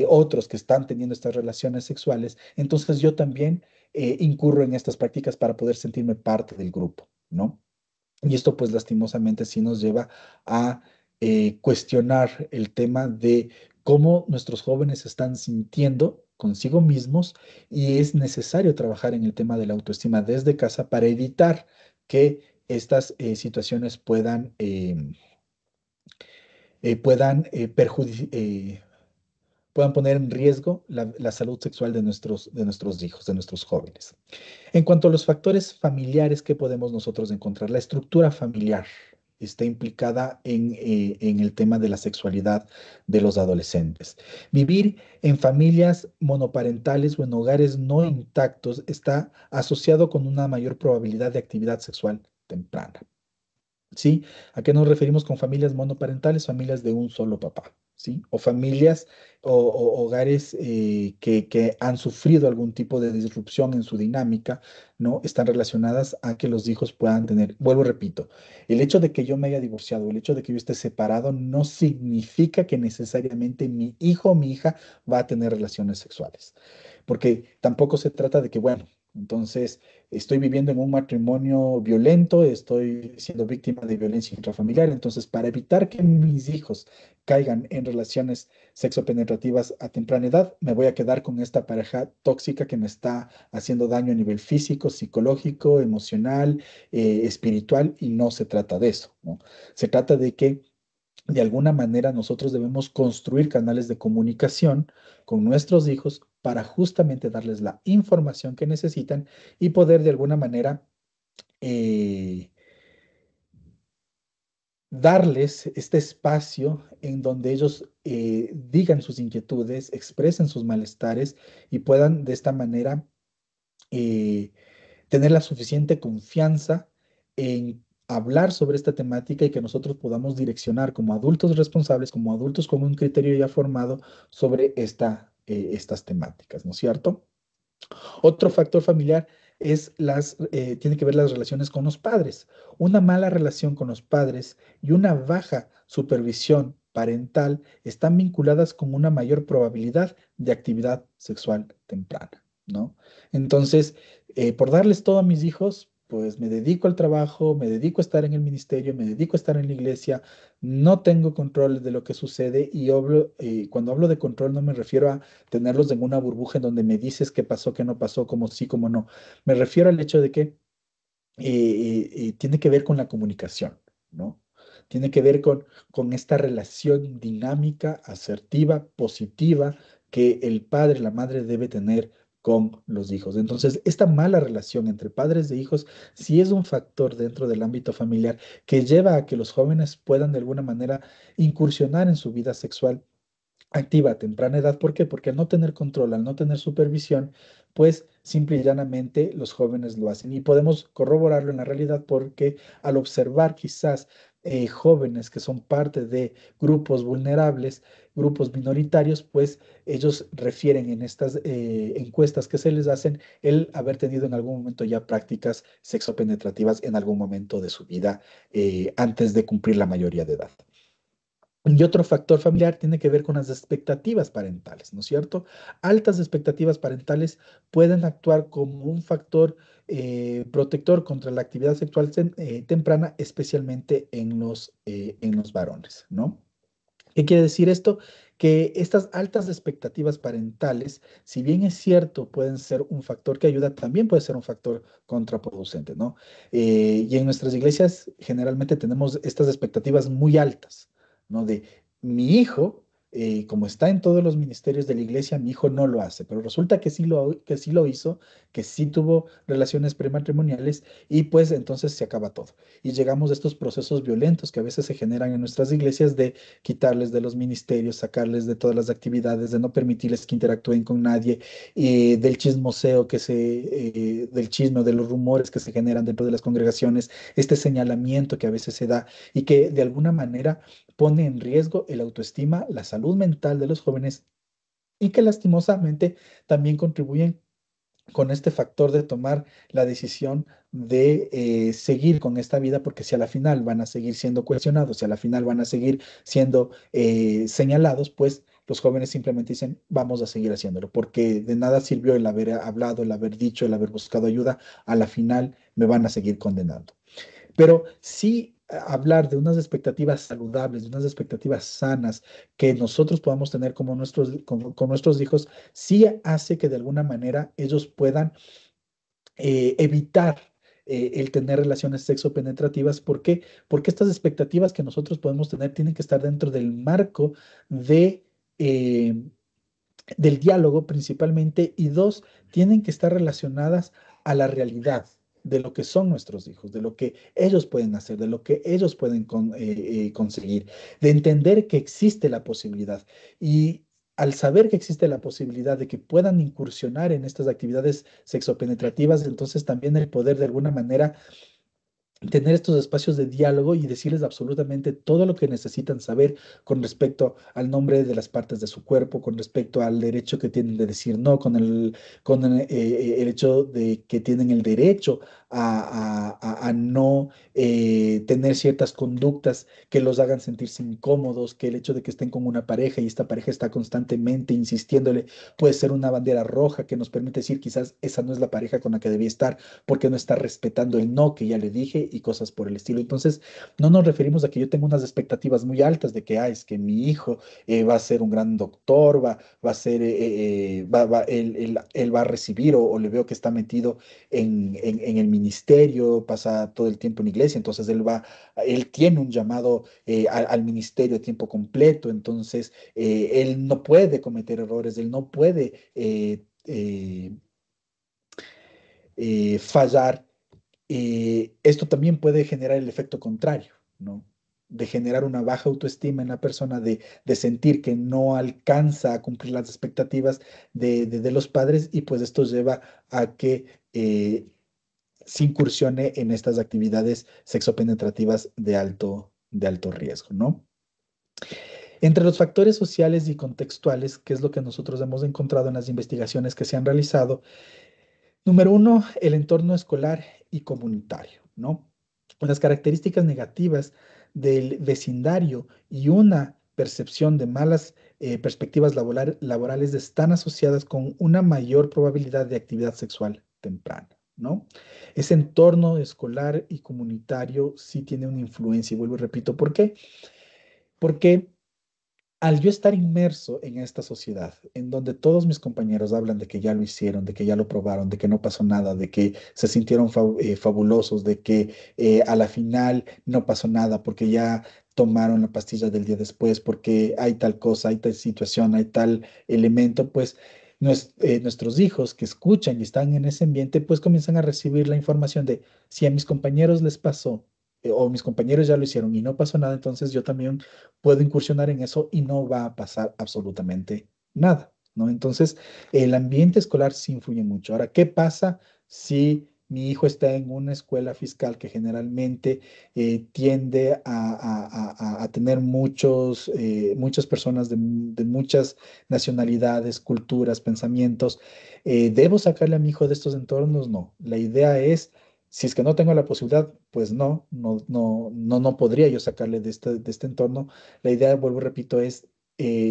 otros que están teniendo estas relaciones sexuales, entonces yo también incurro en estas prácticas para poder sentirme parte del grupo, ¿no? Y esto pues lastimosamente sí nos lleva a cuestionar el tema de cómo nuestros jóvenes se están sintiendo consigo mismos y es necesario trabajar en el tema de la autoestima desde casa para evitar que estas situaciones puedan poner en riesgo la salud sexual de nuestros hijos, de nuestros jóvenes. En cuanto a los factores familiares que podemos nosotros encontrar, la estructura familiar está implicada en el tema de la sexualidad de los adolescentes. Vivir en familias monoparentales o en hogares no intactos está asociado con una mayor probabilidad de actividad sexual temprana. ¿Sí? ¿A qué nos referimos con familias monoparentales? Familias de un solo papá, ¿sí? O familias o hogares que han sufrido algún tipo de disrupción en su dinámica, ¿no? Están relacionadas a que los hijos puedan tener, vuelvo, repito, el hecho de que yo me haya divorciado, el hecho de que yo esté separado, no significa que necesariamente mi hijo o mi hija va a tener relaciones sexuales, porque tampoco se trata de que, bueno, entonces estoy viviendo en un matrimonio violento, estoy siendo víctima de violencia intrafamiliar, entonces para evitar que mis hijos caigan en relaciones sexopenetrativas a temprana edad, me voy a quedar con esta pareja tóxica que me está haciendo daño a nivel físico, psicológico, emocional, espiritual, y no se trata de eso, ¿no? Se trata de que de alguna manera nosotros debemos construir canales de comunicación con nuestros hijos para justamente darles la información que necesitan y poder de alguna manera eh, darles este espacio en donde ellos digan sus inquietudes, expresen sus malestares y puedan de esta manera eh, tener la suficiente confianza en hablar sobre esta temática y que nosotros podamos direccionar como adultos responsables, como adultos con un criterio ya formado sobre estas temáticas, ¿no es cierto? Otro factor familiar tiene que ver las relaciones con los padres. Una mala relación con los padres y una baja supervisión parental están vinculadas con una mayor probabilidad de actividad sexual temprana, ¿no? Entonces, por darles todo a mis hijos, pues me dedico al trabajo, me dedico a estar en el ministerio, me dedico a estar en la iglesia, no tengo control de lo que sucede y cuando hablo de control no me refiero a tenerlos en una burbuja en donde me dices qué pasó, qué no pasó, cómo sí, cómo no. Me refiero al hecho de que tiene que ver con la comunicación, ¿no? Tiene que ver con esta relación dinámica, asertiva, positiva que el padre, la madre debe tener con los hijos. Entonces, esta mala relación entre padres e hijos sí es un factor dentro del ámbito familiar que lleva a que los jóvenes puedan de alguna manera incursionar en su vida sexual activa a temprana edad. ¿Por qué? Porque al no tener control, al no tener supervisión, pues simple y llanamente los jóvenes lo hacen. Y podemos corroborarlo en la realidad porque al observar quizás jóvenes que son parte de grupos vulnerables, grupos minoritarios, pues ellos refieren en estas encuestas que se les hacen el haber tenido en algún momento ya prácticas sexopenetrativas en algún momento de su vida antes de cumplir la mayoría de edad. Y otro factor familiar tiene que ver con las expectativas parentales, ¿no es cierto? Altas expectativas parentales pueden actuar como un factor protector contra la actividad sexual temprana, especialmente en los varones, ¿no? ¿Qué quiere decir esto? Que estas altas expectativas parentales, si bien es cierto, pueden ser un factor que ayuda, también puede ser un factor contraproducente, ¿no? Y en nuestras iglesias generalmente tenemos estas expectativas muy altas, ¿no? De mi hijo, como está en todos los ministerios de la iglesia, mi hijo no lo hace, pero resulta que sí lo hizo, que sí tuvo relaciones prematrimoniales y pues entonces se acaba todo. Y llegamos a estos procesos violentos que a veces se generan en nuestras iglesias de quitarles de los ministerios, sacarles de todas las actividades, de no permitirles que interactúen con nadie, del chismoseo del chisme, de los rumores que se generan dentro de las congregaciones, este señalamiento que a veces se da y que de alguna manera pone en riesgo el autoestima, la salud mental de los jóvenes y que lastimosamente también contribuyen con este factor de tomar la decisión de seguir con esta vida, porque si a la final van a seguir siendo cuestionados, si a la final van a seguir siendo señalados, pues los jóvenes simplemente dicen, vamos a seguir haciéndolo, porque de nada sirvió el haber hablado, el haber dicho, el haber buscado ayuda, a la final me van a seguir condenando. Pero sí hablar de unas expectativas saludables, de unas expectativas sanas que nosotros podamos tener como con nuestros hijos, sí hace que de alguna manera ellos puedan evitar el tener relaciones sexopenetrativas. ¿Por qué? Porque estas expectativas que nosotros podemos tener tienen que estar dentro del marco de... eh, del diálogo principalmente, y dos, tienen que estar relacionadas a la realidad de lo que son nuestros hijos, de lo que ellos pueden hacer, de lo que ellos pueden conseguir, de entender que existe la posibilidad. Y al saber que existe la posibilidad de que puedan incursionar en estas actividades sexopenetrativas, entonces también el poder de alguna manera tener estos espacios de diálogo y decirles absolutamente todo lo que necesitan saber con respecto al nombre de las partes de su cuerpo, con respecto al derecho que tienen de decir no, el hecho de que tienen el derecho a no tener ciertas conductas que los hagan sentirse incómodos, que el hecho de que estén con una pareja y esta pareja está constantemente insistiéndole puede ser una bandera roja que nos permite decir quizás esa no es la pareja con la que debía estar porque no está respetando el no que ya le dije y cosas por el estilo. Entonces, no nos referimos a que yo tengo unas expectativas muy altas de que, es que mi hijo va a ser un gran doctor, va a ser, él va a recibir o le veo que está metido en el ministerio, pasa todo el tiempo en iglesia, entonces él tiene un llamado al ministerio a tiempo completo, entonces él no puede cometer errores, él no puede fallar. Esto también puede generar el efecto contrario, ¿no? De generar una baja autoestima en la persona, de sentir que no alcanza a cumplir las expectativas de los padres y pues esto lleva a que se incursione en estas actividades sexopenetrativas de alto riesgo, ¿no? Entre los factores sociales y contextuales, que es lo que nosotros hemos encontrado en las investigaciones que se han realizado, número uno, el entorno escolar y comunitario, ¿no? Las características negativas del vecindario y una percepción de malas perspectivas laborales están asociadas con una mayor probabilidad de actividad sexual temprana, ¿no? Ese entorno escolar y comunitario sí tiene una influencia, y vuelvo y repito, ¿por qué? Porque al yo estar inmerso en esta sociedad, en donde todos mis compañeros hablan de que ya lo hicieron, de que ya lo probaron, de que no pasó nada, de que se sintieron fabulosos, de que a la final no pasó nada porque ya tomaron la pastilla del día después, porque hay tal cosa, hay tal situación, hay tal elemento, pues nuestros hijos que escuchan y están en ese ambiente, pues comienzan a recibir la información de si a mis compañeros les pasó. O mis compañeros ya lo hicieron y no pasó nada, entonces yo también puedo incursionar en eso y no va a pasar absolutamente nada, ¿no? Entonces, el ambiente escolar sí influye mucho. Ahora, ¿qué pasa si mi hijo está en una escuela fiscal que generalmente tiende a tener muchas personas de muchas nacionalidades, culturas, pensamientos? ¿Debo sacarle a mi hijo de estos entornos? No. La idea es si es que no tengo la posibilidad, pues no podría yo sacarle de este entorno. La idea, vuelvo y repito, es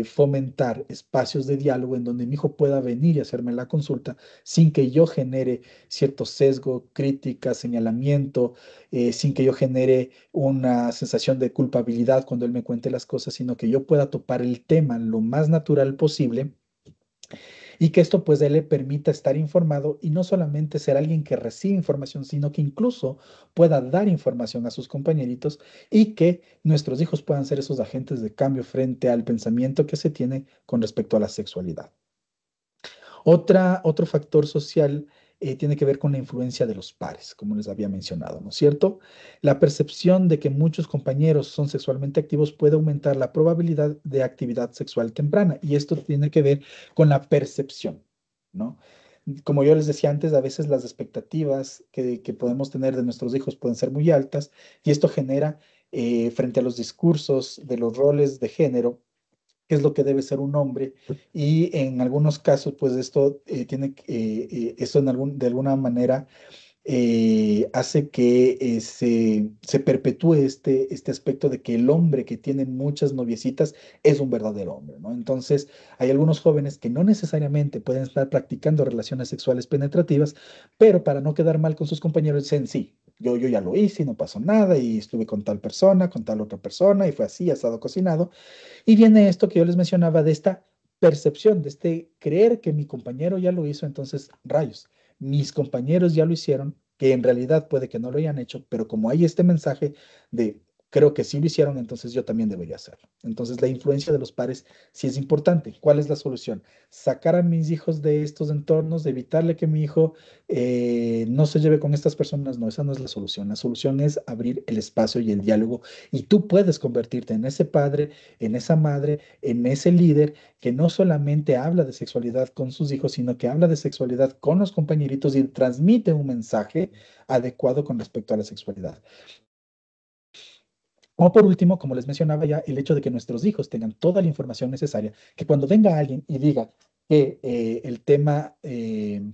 fomentar espacios de diálogo en donde mi hijo pueda venir y hacerme la consulta sin que yo genere cierto sesgo, crítica, señalamiento, sin que yo genere una sensación de culpabilidad cuando él me cuente las cosas, sino que yo pueda topar el tema lo más natural posible y que esto pues a él le permita estar informado y no solamente ser alguien que recibe información, sino que incluso pueda dar información a sus compañeritos y que nuestros hijos puedan ser esos agentes de cambio frente al pensamiento que se tiene con respecto a la sexualidad. Otro factor social tiene que ver con la influencia de los pares, como les había mencionado, ¿no es cierto? La percepción de que muchos compañeros son sexualmente activos puede aumentar la probabilidad de actividad sexual temprana y esto tiene que ver con la percepción, ¿no? Como yo les decía antes, a veces las expectativas que podemos tener de nuestros hijos pueden ser muy altas y esto genera, frente a los discursos de los roles de género, qué es lo que debe ser un hombre y en algunos casos pues esto esto de alguna manera hace que se perpetúe este aspecto de que el hombre que tiene muchas noviecitas es un verdadero hombre, ¿no? Entonces, hay algunos jóvenes que no necesariamente pueden estar practicando relaciones sexuales penetrativas, pero para no quedar mal con sus compañeros dicen, sí, yo ya lo hice y no pasó nada y estuve con tal persona, con tal otra persona y fue así, asado cocinado. Y viene esto que yo les mencionaba de esta percepción, de este creer que mi compañero ya lo hizo, entonces, rayos, mis compañeros ya lo hicieron, que en realidad puede que no lo hayan hecho, pero como hay este mensaje de creo que sí lo hicieron, entonces yo también debería hacerlo. Entonces, la influencia de los pares sí es importante. ¿Cuál es la solución? Sacar a mis hijos de estos entornos, de evitarle que mi hijo no se lleve con estas personas. No, esa no es la solución. La solución es abrir el espacio y el diálogo y tú puedes convertirte en ese padre, en esa madre, en ese líder que no solamente habla de sexualidad con sus hijos, sino que habla de sexualidad con los compañeritos y transmite un mensaje adecuado con respecto a la sexualidad. O por último, como les mencionaba ya, el hecho de que nuestros hijos tengan toda la información necesaria, que cuando venga alguien y diga que el tema de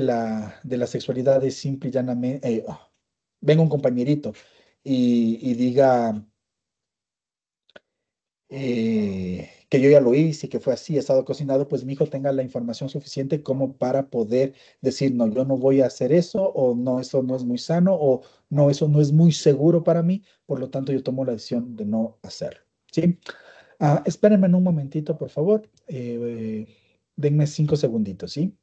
la sexualidad es simple y llanamente, venga un compañerito y diga que yo ya lo hice y que fue así, he estado cocinado, pues mi hijo tenga la información suficiente como para poder decir, no, yo no voy a hacer eso, o no, eso no es muy sano, o no, eso no es muy seguro para mí, por lo tanto yo tomo la decisión de no hacerlo, ¿sí? Espérenme en un momentito, por favor, denme 5 segunditos, ¿sí?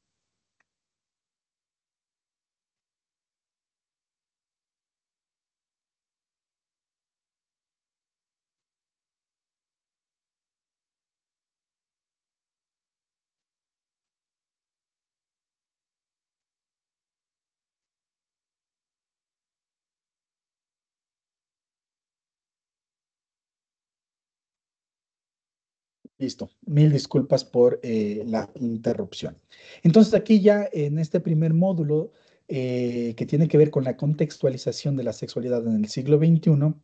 Listo, mil disculpas por la interrupción. Entonces aquí ya en este primer módulo que tiene que ver con la contextualización de la sexualidad en el siglo XXI,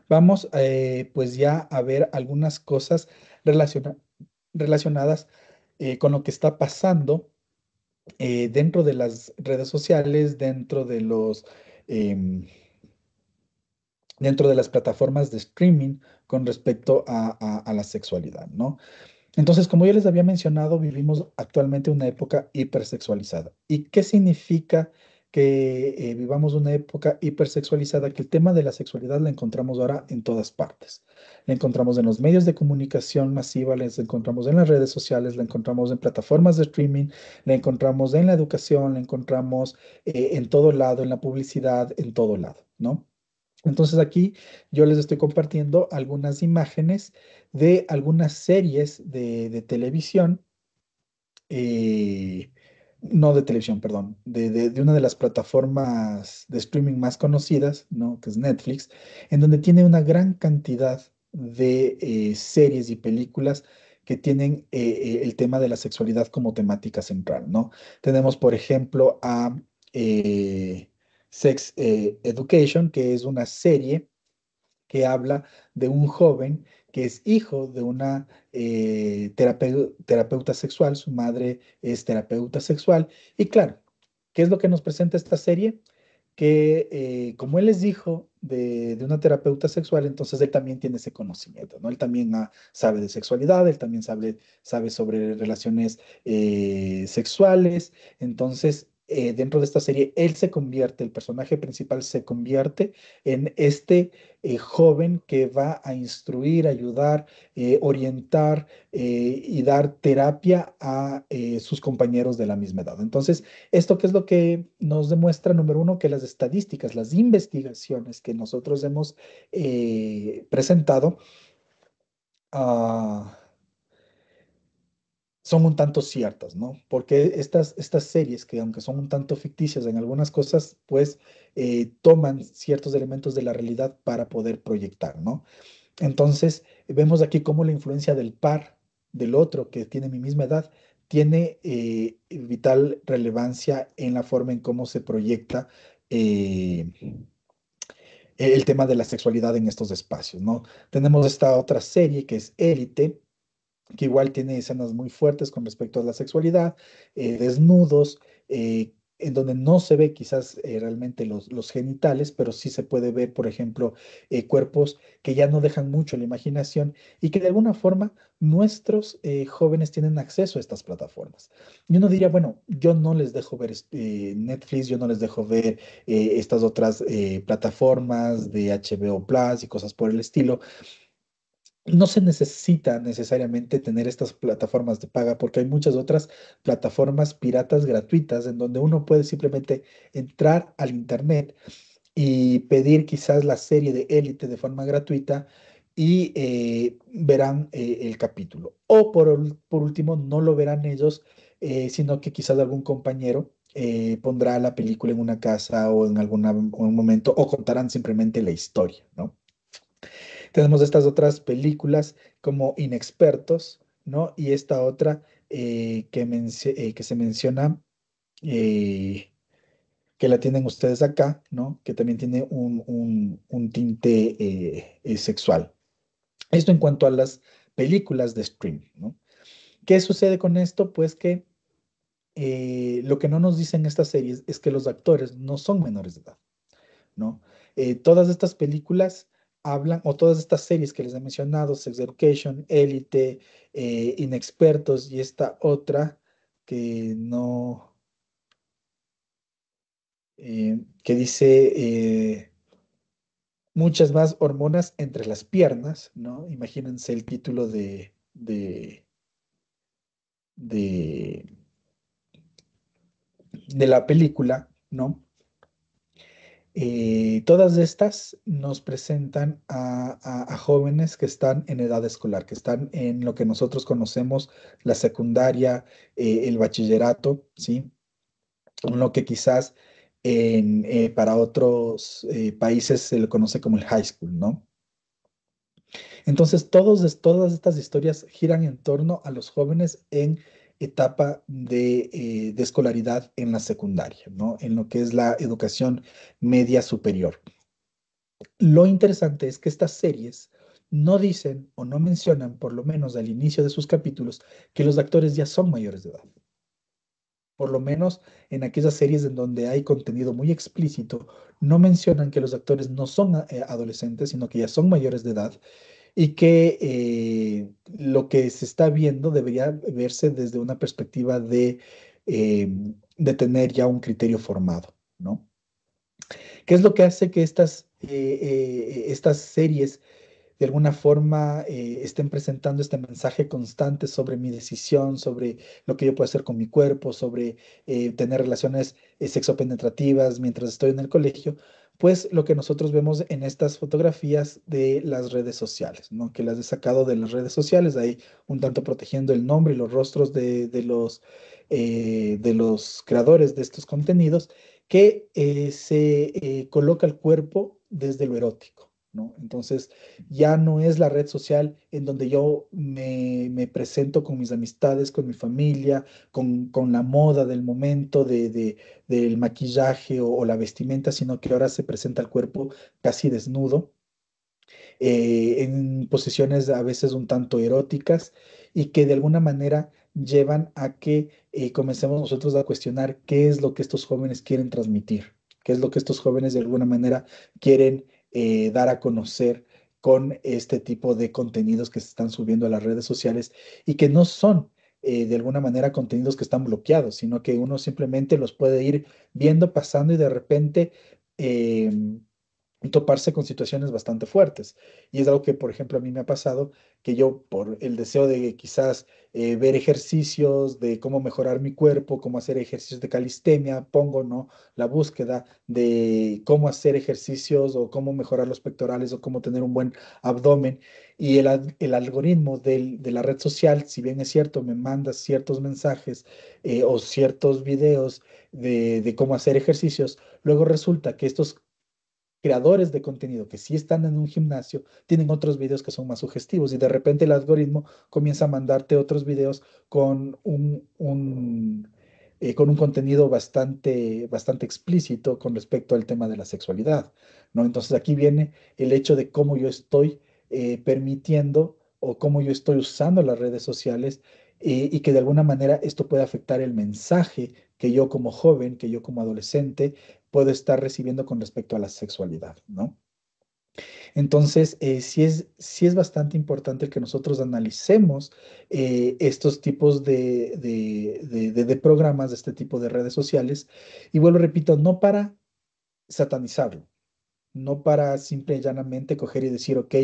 vamos pues ya a ver algunas cosas relaciona- relacionadas con lo que está pasando dentro de las redes sociales, em, dentro de las plataformas de streaming con respecto a la sexualidad, ¿no? Entonces, como ya les había mencionado, vivimos actualmente una época hipersexualizada. ¿Y qué significa que vivamos una época hipersexualizada? Que el tema de la sexualidad la encontramos ahora en todas partes. La encontramos en los medios de comunicación masiva, la encontramos en las redes sociales, la encontramos en plataformas de streaming, la encontramos en la educación, la encontramos en todo lado, en la publicidad, en todo lado, ¿no? Entonces aquí yo les estoy compartiendo algunas imágenes de algunas series de televisión, eh, no de televisión, perdón, de una de las plataformas de streaming más conocidas, ¿no? Que es Netflix, en donde tiene una gran cantidad de series y películas que tienen el tema de la sexualidad como temática central, ¿no? Tenemos, por ejemplo, a Sex Education, que es una serie que habla de un joven que es hijo de una terapeuta sexual, su madre es terapeuta sexual, y claro, ¿qué es lo que nos presenta esta serie? que como él es hijo de una terapeuta sexual, entonces él también tiene ese conocimiento, ¿no? Él también sabe de sexualidad, él también sabe sobre relaciones sexuales, entonces dentro de esta serie él se convierte, el personaje principal se convierte en este joven que va a instruir, ayudar, orientar y dar terapia a sus compañeros de la misma edad. Entonces, ¿esto qué es lo que nos demuestra? Número uno, que las estadísticas, las investigaciones que nosotros hemos presentado ah, son un tanto ciertas, ¿no? Porque estas series, que aunque son un tanto ficticias en algunas cosas, pues toman ciertos elementos de la realidad para poder proyectar, ¿no? Entonces, vemos aquí cómo la influencia del par, del otro que tiene mi misma edad, tiene vital relevancia en la forma en cómo se proyecta eh, el tema de la sexualidad en estos espacios, ¿no? Tenemos esta otra serie que es Élite, que igual tiene escenas muy fuertes con respecto a la sexualidad, desnudos, en donde no se ve quizás realmente los genitales, pero sí se puede ver, por ejemplo, cuerpos que ya no dejan mucho la imaginación y que de alguna forma nuestros jóvenes tienen acceso a estas plataformas. Y uno diría, bueno, yo no les dejo ver Netflix, yo no les dejo ver estas otras plataformas de HBO Plus y cosas por el estilo. No se necesita necesariamente tener estas plataformas de paga porque hay muchas otras plataformas piratas gratuitas en donde uno puede simplemente entrar al internet y pedir quizás la serie de Élite de forma gratuita y verán el capítulo. O por último, no lo verán ellos, sino que quizás algún compañero pondrá la película en una casa o en algún momento o contarán simplemente la historia, ¿no? Tenemos estas otras películas como Inexpertos, ¿no? Y esta otra que se menciona, eh, que la tienen ustedes acá, ¿no? Que también tiene un tinte sexual. Esto en cuanto a las películas de streaming, ¿no? ¿Qué sucede con esto? Pues que lo que no nos dicen estas series es que los actores no son menores de edad. ¿No? Todas estas películas hablan, o todas estas series que les he mencionado, Sex Education, Élite, Inexpertos y esta otra que no, que dice muchas más hormonas entre las piernas, ¿no? Imagínense el título de, de la película, ¿no? Todas estas nos presentan a jóvenes que están en edad escolar, que están en lo que nosotros conocemos la secundaria, el bachillerato, ¿sí? Lo que quizás para otros países se le conoce como el high school, ¿no? Entonces, todas estas historias giran en torno a los jóvenes en etapa de escolaridad en la secundaria, ¿no? En lo que es la educación media superior. Lo interesante es que estas series no dicen o no mencionan, por lo menos al inicio de sus capítulos, que los actores ya son mayores de edad. Por lo menos en aquellas series en donde hay contenido muy explícito, no mencionan que los actores no son adolescentes, sino que ya son mayores de edad y que lo que se está viendo debería verse desde una perspectiva eh, de tener ya un criterio formado, ¿no? ¿Qué es lo que hace que estas series de alguna forma estén presentando este mensaje constante sobre mi decisión, sobre lo que yo puedo hacer con mi cuerpo, sobre tener relaciones sexopenetrativas mientras estoy en el colegio? Pues lo que nosotros vemos en estas fotografías de las redes sociales, ¿no? Que las he sacado de las redes sociales, ahí un tanto protegiendo el nombre y los rostros de los creadores de estos contenidos, que se coloca el cuerpo desde lo erótico, ¿no? Entonces, ya no es la red social en donde yo me presento con mis amistades, con mi familia, con la moda del momento del maquillaje o la vestimenta, sino que ahora se presenta el cuerpo casi desnudo, en posiciones a veces un tanto eróticas y que de alguna manera llevan a que comencemos nosotros a cuestionar qué es lo que estos jóvenes quieren transmitir. que es lo que estos jóvenes de alguna manera quieren dar a conocer con este tipo de contenidos que se están subiendo a las redes sociales y que no son de alguna manera contenidos que están bloqueados, sino que uno simplemente los puede ir viendo, pasando y de repente toparse con situaciones bastante fuertes. Y es algo que, por ejemplo, a mí me ha pasado, que yo por el deseo de quizás ver ejercicios de cómo mejorar mi cuerpo, cómo hacer ejercicios de calistenia, pongo, ¿no? La búsqueda de cómo hacer ejercicios o cómo mejorar los pectorales o cómo tener un buen abdomen. Y el algoritmo de la red social, si bien es cierto, me manda ciertos mensajes o ciertos videos de cómo hacer ejercicios, luego resulta que estos creadores de contenido que sí están en un gimnasio tienen otros videos que son más sugestivos y de repente el algoritmo comienza a mandarte otros videos con con un contenido bastante explícito con respecto al tema de la sexualidad, ¿no? Entonces aquí viene el hecho de cómo yo estoy permitiendo o cómo yo estoy usando las redes sociales y que de alguna manera esto puede afectar el mensaje que yo como joven, que yo como adolescente puedo estar recibiendo con respecto a la sexualidad, ¿no? Entonces, sí es bastante importante el que nosotros analicemos estos tipos de programas, de este tipo de redes sociales, y vuelvo, repito, no para satanizarlo, no para simple y llanamente coger y decir, ok,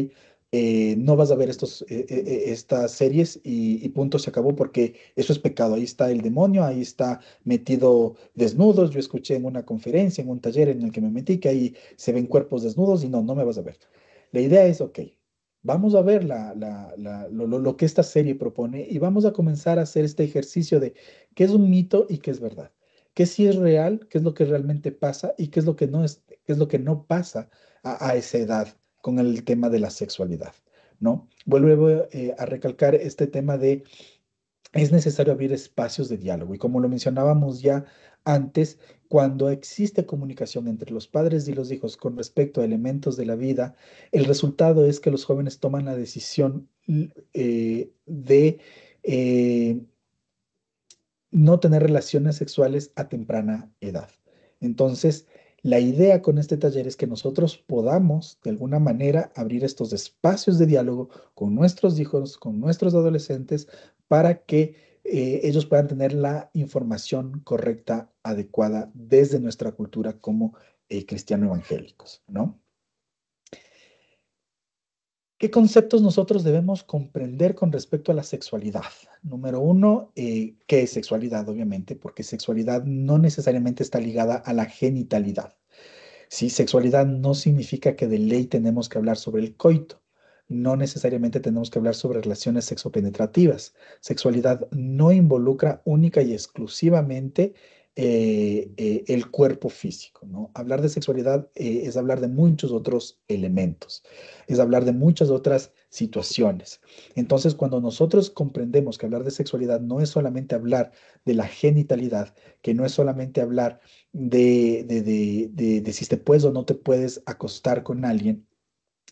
no vas a ver estas series y punto, se acabó, porque eso es pecado. Ahí está el demonio, ahí está metido desnudos. Yo escuché en una conferencia, en un taller en el que me metí, que ahí se ven cuerpos desnudos y no, no me vas a ver. La idea es, ok, vamos a ver lo que esta serie propone y vamos a comenzar a hacer este ejercicio de qué es un mito y qué es verdad. Qué sí es real, qué es lo que realmente pasa y qué es lo que no es, qué es lo que no pasa a esa edad con el tema de la sexualidad, ¿no? Vuelvo a recalcar este tema de es necesario abrir espacios de diálogo y como lo mencionábamos ya antes, cuando existe comunicación entre los padres y los hijos con respecto a elementos de la vida, el resultado es que los jóvenes toman la decisión de eh, no tener relaciones sexuales a temprana edad. Entonces, la idea con este taller es que nosotros podamos, de alguna manera, abrir estos espacios de diálogo con nuestros hijos, con nuestros adolescentes, para que ellos puedan tener la información correcta, adecuada desde nuestra cultura como cristiano evangélicos, ¿no? ¿Qué conceptos nosotros debemos comprender con respecto a la sexualidad? Número uno, ¿qué es sexualidad? Obviamente, porque sexualidad no necesariamente está ligada a la genitalidad. Sí, sexualidad no significa que de ley tenemos que hablar sobre el coito. No necesariamente tenemos que hablar sobre relaciones sexopenetrativas. Sexualidad no involucra única y exclusivamente el cuerpo físico, ¿no? Hablar de sexualidad es hablar de muchos otros elementos, es hablar de muchas otras situaciones. Entonces, cuando nosotros comprendemos que hablar de sexualidad no es solamente hablar de la genitalidad, que no es solamente hablar de si te puedes o no te puedes acostar con alguien,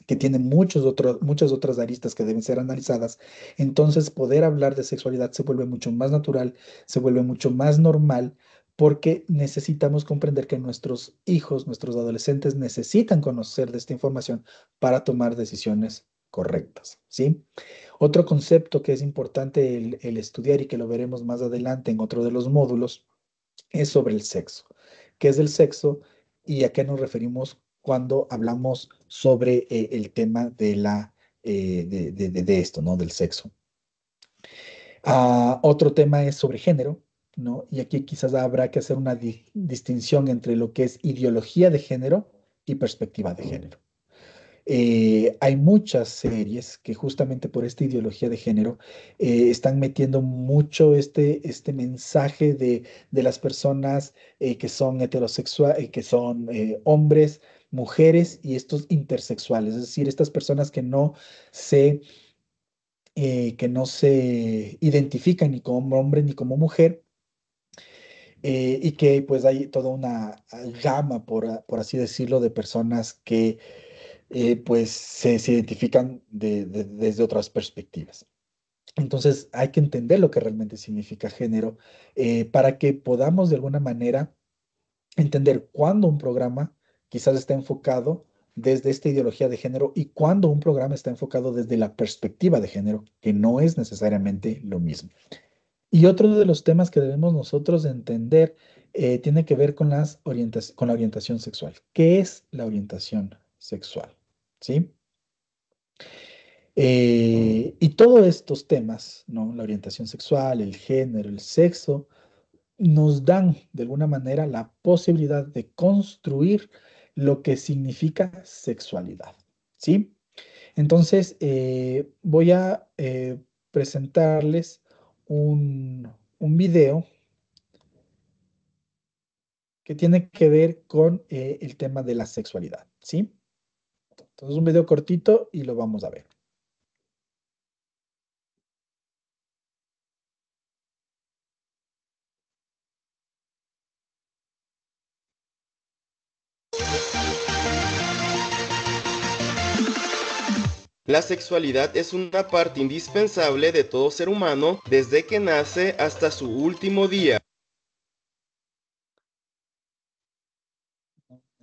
que tiene muchas otras aristas que deben ser analizadas, entonces poder hablar de sexualidad se vuelve mucho más natural, se vuelve mucho más normal, porque necesitamos comprender que nuestros hijos, nuestros adolescentes necesitan conocer de esta información para tomar decisiones correctas, ¿sí? Otro concepto que es importante el estudiar y que lo veremos más adelante en otro de los módulos es sobre el sexo. ¿Qué es el sexo y a qué nos referimos cuando hablamos sobre el tema de esto, ¿no? Del sexo. Otro tema es sobre género, ¿no? Y aquí quizás habrá que hacer una distinción entre lo que es ideología de género y perspectiva de género. Hay muchas series que justamente por esta ideología de género están metiendo mucho este mensaje de las personas que son heterosexuales, que son hombres, mujeres y estos intersexuales, es decir, estas personas se, que no se identifican ni como hombre ni como mujer. Y que pues hay toda una gama, por así decirlo, de personas que pues se identifican desde otras perspectivas. Entonces hay que entender lo que realmente significa género para que podamos de alguna manera entender cuándo un programa quizás está enfocado desde esta ideología de género y cuándo un programa está enfocado desde la perspectiva de género, que no es necesariamente lo mismo. Y otro de los temas que debemos nosotros entender tiene que ver con con la orientación sexual. ¿Qué es la orientación sexual? ¿Sí? Y todos estos temas, ¿no? La orientación sexual, el género, el sexo, nos dan de alguna manera la posibilidad de construir lo que significa sexualidad, ¿sí? Entonces, voy a presentarles un video que tiene que ver con el tema de la sexualidad, ¿sí? Entonces, un video cortito y lo vamos a ver. La sexualidad es una parte indispensable de todo ser humano desde que nace hasta su último día.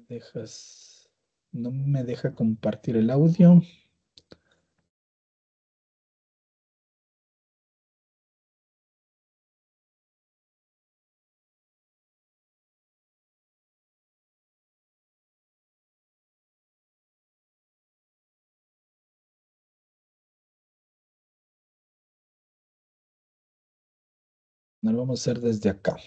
Dejas, no me deja compartir el audio. No lo vamos a hacer desde acá.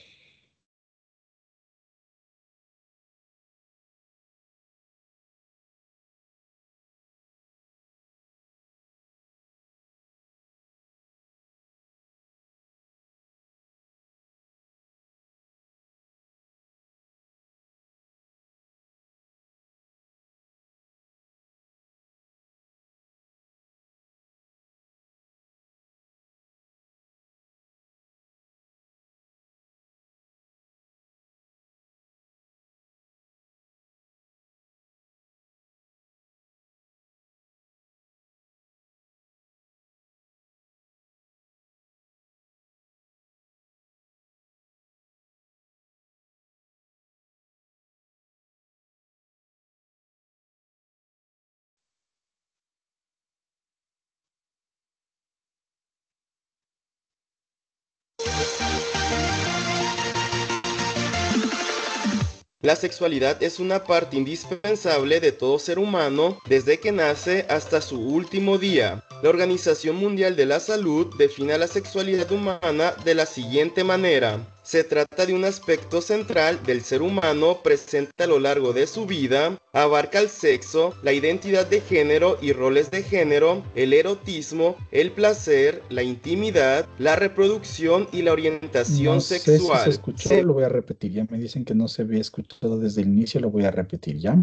La sexualidad es una parte indispensable de todo ser humano desde que nace hasta su último día. La Organización Mundial de la Salud define la sexualidad humana de la siguiente manera. Se trata de un aspecto central del ser humano presente a lo largo de su vida, abarca el sexo, la identidad de género y roles de género, el erotismo, el placer, la intimidad, la reproducción y la No orientación sé si se sexual. escuchó, lo voy a repetir. Ya me dicen que no se había escuchado desde el inicio, lo voy a repetir ya.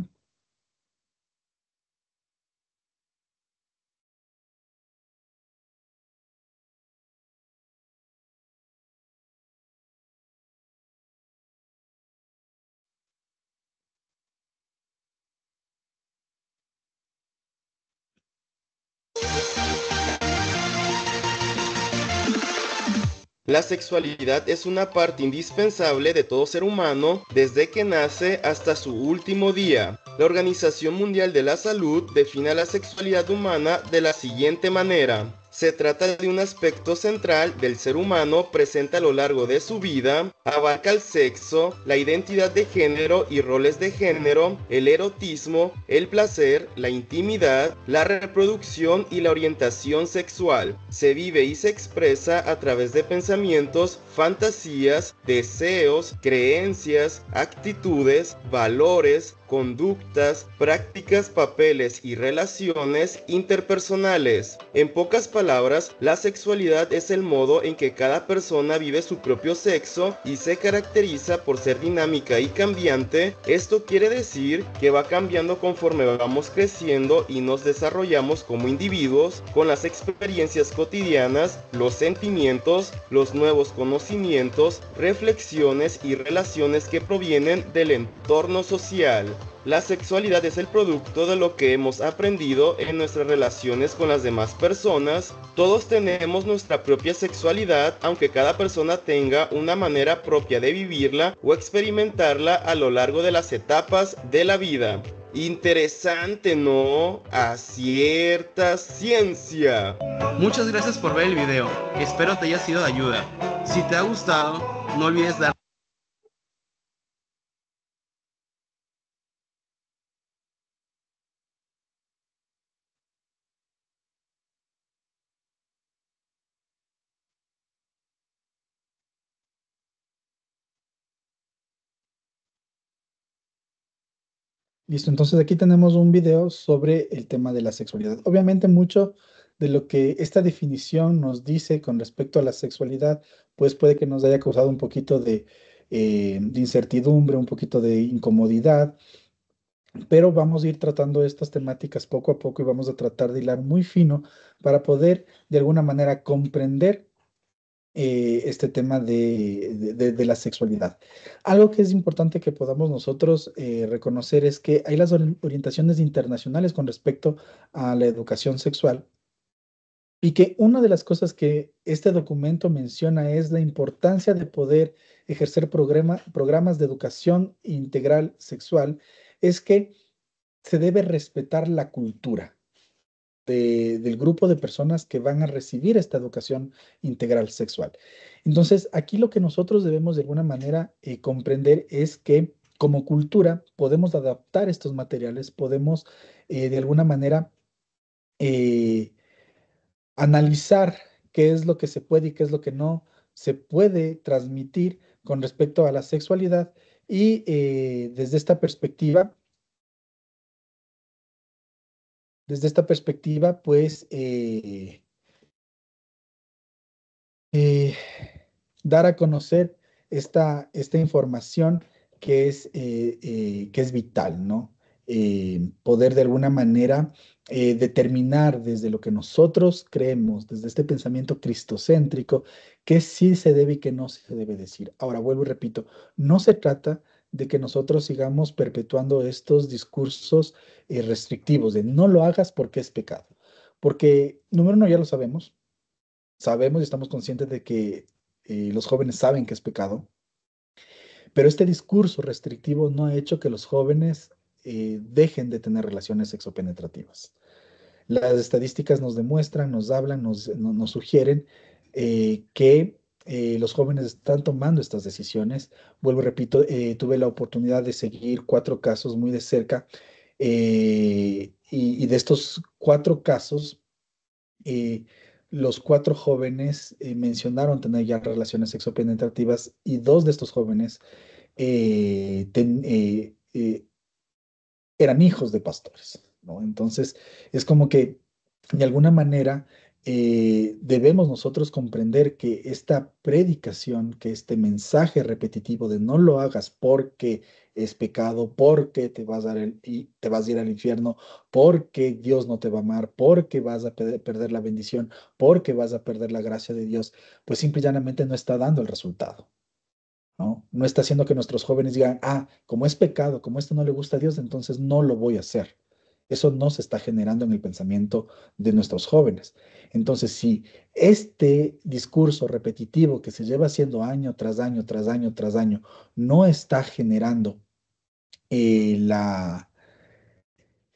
La sexualidad es una parte indispensable de todo ser humano desde que nace hasta su último día. La Organización Mundial de la Salud define la sexualidad humana de la siguiente manera. Se trata de un aspecto central del ser humano presente a lo largo de su vida, abarca el sexo, la identidad de género y roles de género, el erotismo, el placer, la intimidad, la reproducción y la orientación sexual. Se vive y se expresa a través de pensamientos, fantasías, deseos, creencias, actitudes, valores, conductas, prácticas, papeles y relaciones interpersonales. En pocas palabras, la sexualidad es el modo en que cada persona vive su propio sexo y se caracteriza por ser dinámica y cambiante. Esto quiere decir que va cambiando conforme vamos creciendo y nos desarrollamos como individuos con las experiencias cotidianas, los sentimientos, los nuevos conocimientos, reflexiones y relaciones que provienen del entorno social. La sexualidad es el producto de lo que hemos aprendido en nuestras relaciones con las demás personas. Todos tenemos nuestra propia sexualidad, aunque cada persona tenga una manera propia de vivirla o experimentarla a lo largo de las etapas de la vida. Interesante, ¿no? Acierta ciencia. Muchas gracias por ver el video. Espero te haya sido de ayuda. Si te ha gustado, no olvides dar Listo, entonces aquí tenemos un video sobre el tema de la sexualidad. Obviamente mucho de lo que esta definición nos dice con respecto a la sexualidad, pues puede que nos haya causado un poquito de incertidumbre, un poquito de incomodidad, pero vamos a ir tratando estas temáticas poco a poco y vamos a tratar de hilar muy fino para poder de alguna manera comprender este tema de la sexualidad. Algo que es importante que podamos nosotros reconocer es que hay las orientaciones internacionales con respecto a la educación sexual y que una de las cosas que este documento menciona es la importancia de poder ejercer programas de educación integral sexual, es que se debe respetar la cultura del grupo de personas que van a recibir esta educación integral sexual. Entonces, aquí lo que nosotros debemos de alguna manera comprender es que como cultura podemos adaptar estos materiales, podemos de alguna manera eh, analizar qué es lo que se puede y qué es lo que no se puede transmitir con respecto a la sexualidad y desde esta perspectiva, pues eh, dar a conocer esta información que es vital, ¿no? Poder de alguna manera determinar desde lo que nosotros creemos, desde este pensamiento cristocéntrico, qué sí se debe y qué no se debe decir. Ahora, vuelvo y repito, no se trata de que nosotros sigamos perpetuando estos discursos restrictivos de no lo hagas porque es pecado. Porque, número uno, ya lo sabemos y estamos conscientes de que los jóvenes saben que es pecado, pero este discurso restrictivo no ha hecho que los jóvenes dejen de tener relaciones sexopenetrativas. Las estadísticas nos demuestran, nos hablan, nos sugieren que los jóvenes están tomando estas decisiones. Vuelvo y repito, tuve la oportunidad de seguir 4 casos muy de cerca y de estos 4 casos, eh, los 4 jóvenes mencionaron tener ya relaciones sexopenetrativas y 2 de estos jóvenes eran hijos de pastores, ¿no? Entonces, es como que de alguna manera debemos nosotros comprender que esta predicación, que este mensaje repetitivo de no lo hagas porque es pecado, porque te vas a ir al infierno, porque Dios no te va a amar, porque vas a perder la bendición, porque vas a perder la gracia de Dios, pues simple y llanamente no está dando el resultado. ¿No? No está haciendo que nuestros jóvenes digan, como es pecado, como esto no le gusta a Dios, entonces no lo voy a hacer. Eso no se está generando en el pensamiento de nuestros jóvenes. Entonces, si este discurso repetitivo que se lleva haciendo año tras año, tras año, tras año, no está generando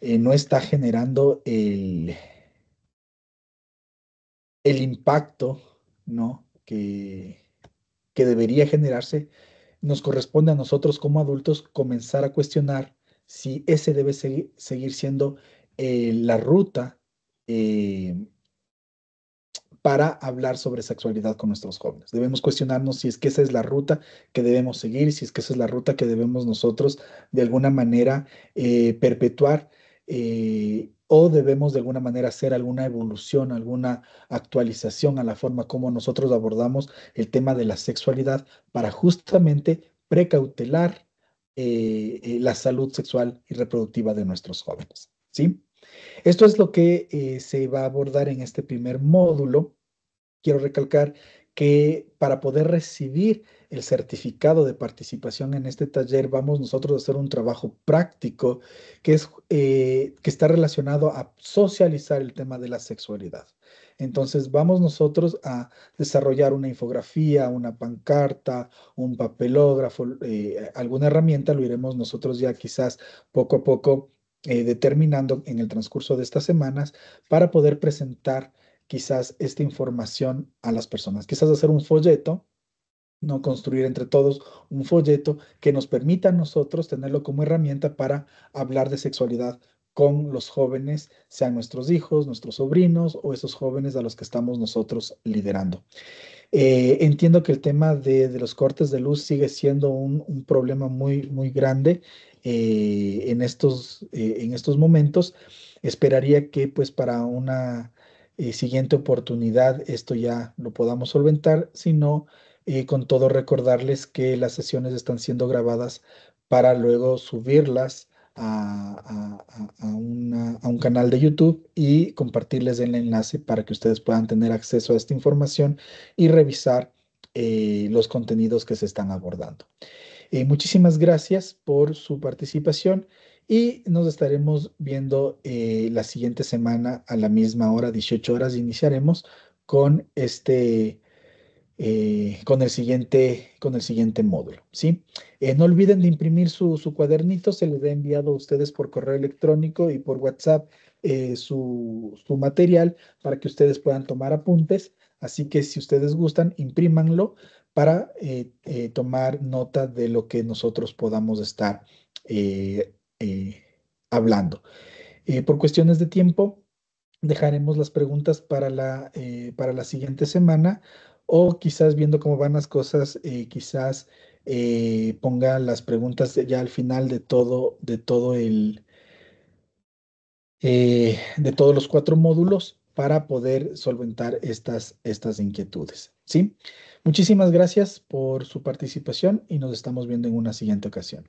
no está generando el impacto, ¿no? Que debería generarse, nos corresponde a nosotros como adultos comenzar a cuestionar si ese debe seguir siendo la ruta eh, para hablar sobre sexualidad con nuestros jóvenes. Debemos cuestionarnos si es que esa es la ruta que debemos seguir, si es que esa es la ruta que debemos nosotros de alguna manera perpetuar o debemos de alguna manera hacer alguna evolución, alguna actualización a la forma como nosotros abordamos el tema de la sexualidad para justamente precautelar la salud sexual y reproductiva de nuestros jóvenes. ¿Sí? Esto es lo que se va a abordar en este primer módulo. Quiero recalcar que para poder recibir el certificado de participación en este taller, vamos nosotros a hacer un trabajo práctico que está relacionado a socializar el tema de la sexualidad. Entonces, vamos nosotros a desarrollar una infografía, una pancarta, un papelógrafo, alguna herramienta, lo iremos nosotros ya quizás poco a poco determinando en el transcurso de estas semanas para poder presentar quizás esta información a las personas. Quizás hacer un folleto, no construir entre todos un folleto que nos permita a nosotros tenerlo como herramienta para hablar de sexualidad con los jóvenes, sean nuestros hijos, nuestros sobrinos o esos jóvenes a los que estamos nosotros liderando. Entiendo que el tema de los cortes de luz sigue siendo un problema muy grande en estos momentos. Esperaría que pues para una siguiente oportunidad esto ya lo podamos solventar, si no, con todo recordarles que las sesiones están siendo grabadas para luego subirlas a un canal de YouTube y compartirles el enlace para que ustedes puedan tener acceso a esta información y revisar los contenidos que se están abordando. Muchísimas gracias por su participación y nos estaremos viendo la siguiente semana a la misma hora, 18 horas, iniciaremos con con el siguiente módulo, ¿sí? No olviden de imprimir su cuadernito, se les ha enviado a ustedes por correo electrónico y por WhatsApp su material para que ustedes puedan tomar apuntes. Así que si ustedes gustan, imprímanlo para tomar nota de lo que nosotros podamos estar eh, eh, hablando. Por cuestiones de tiempo, dejaremos las preguntas para la siguiente semana o quizás viendo cómo van las cosas, quizás ponga las preguntas ya al final de todos los cuatro módulos para poder solventar estas inquietudes. ¿Sí? Muchísimas gracias por su participación y nos estamos viendo en una siguiente ocasión.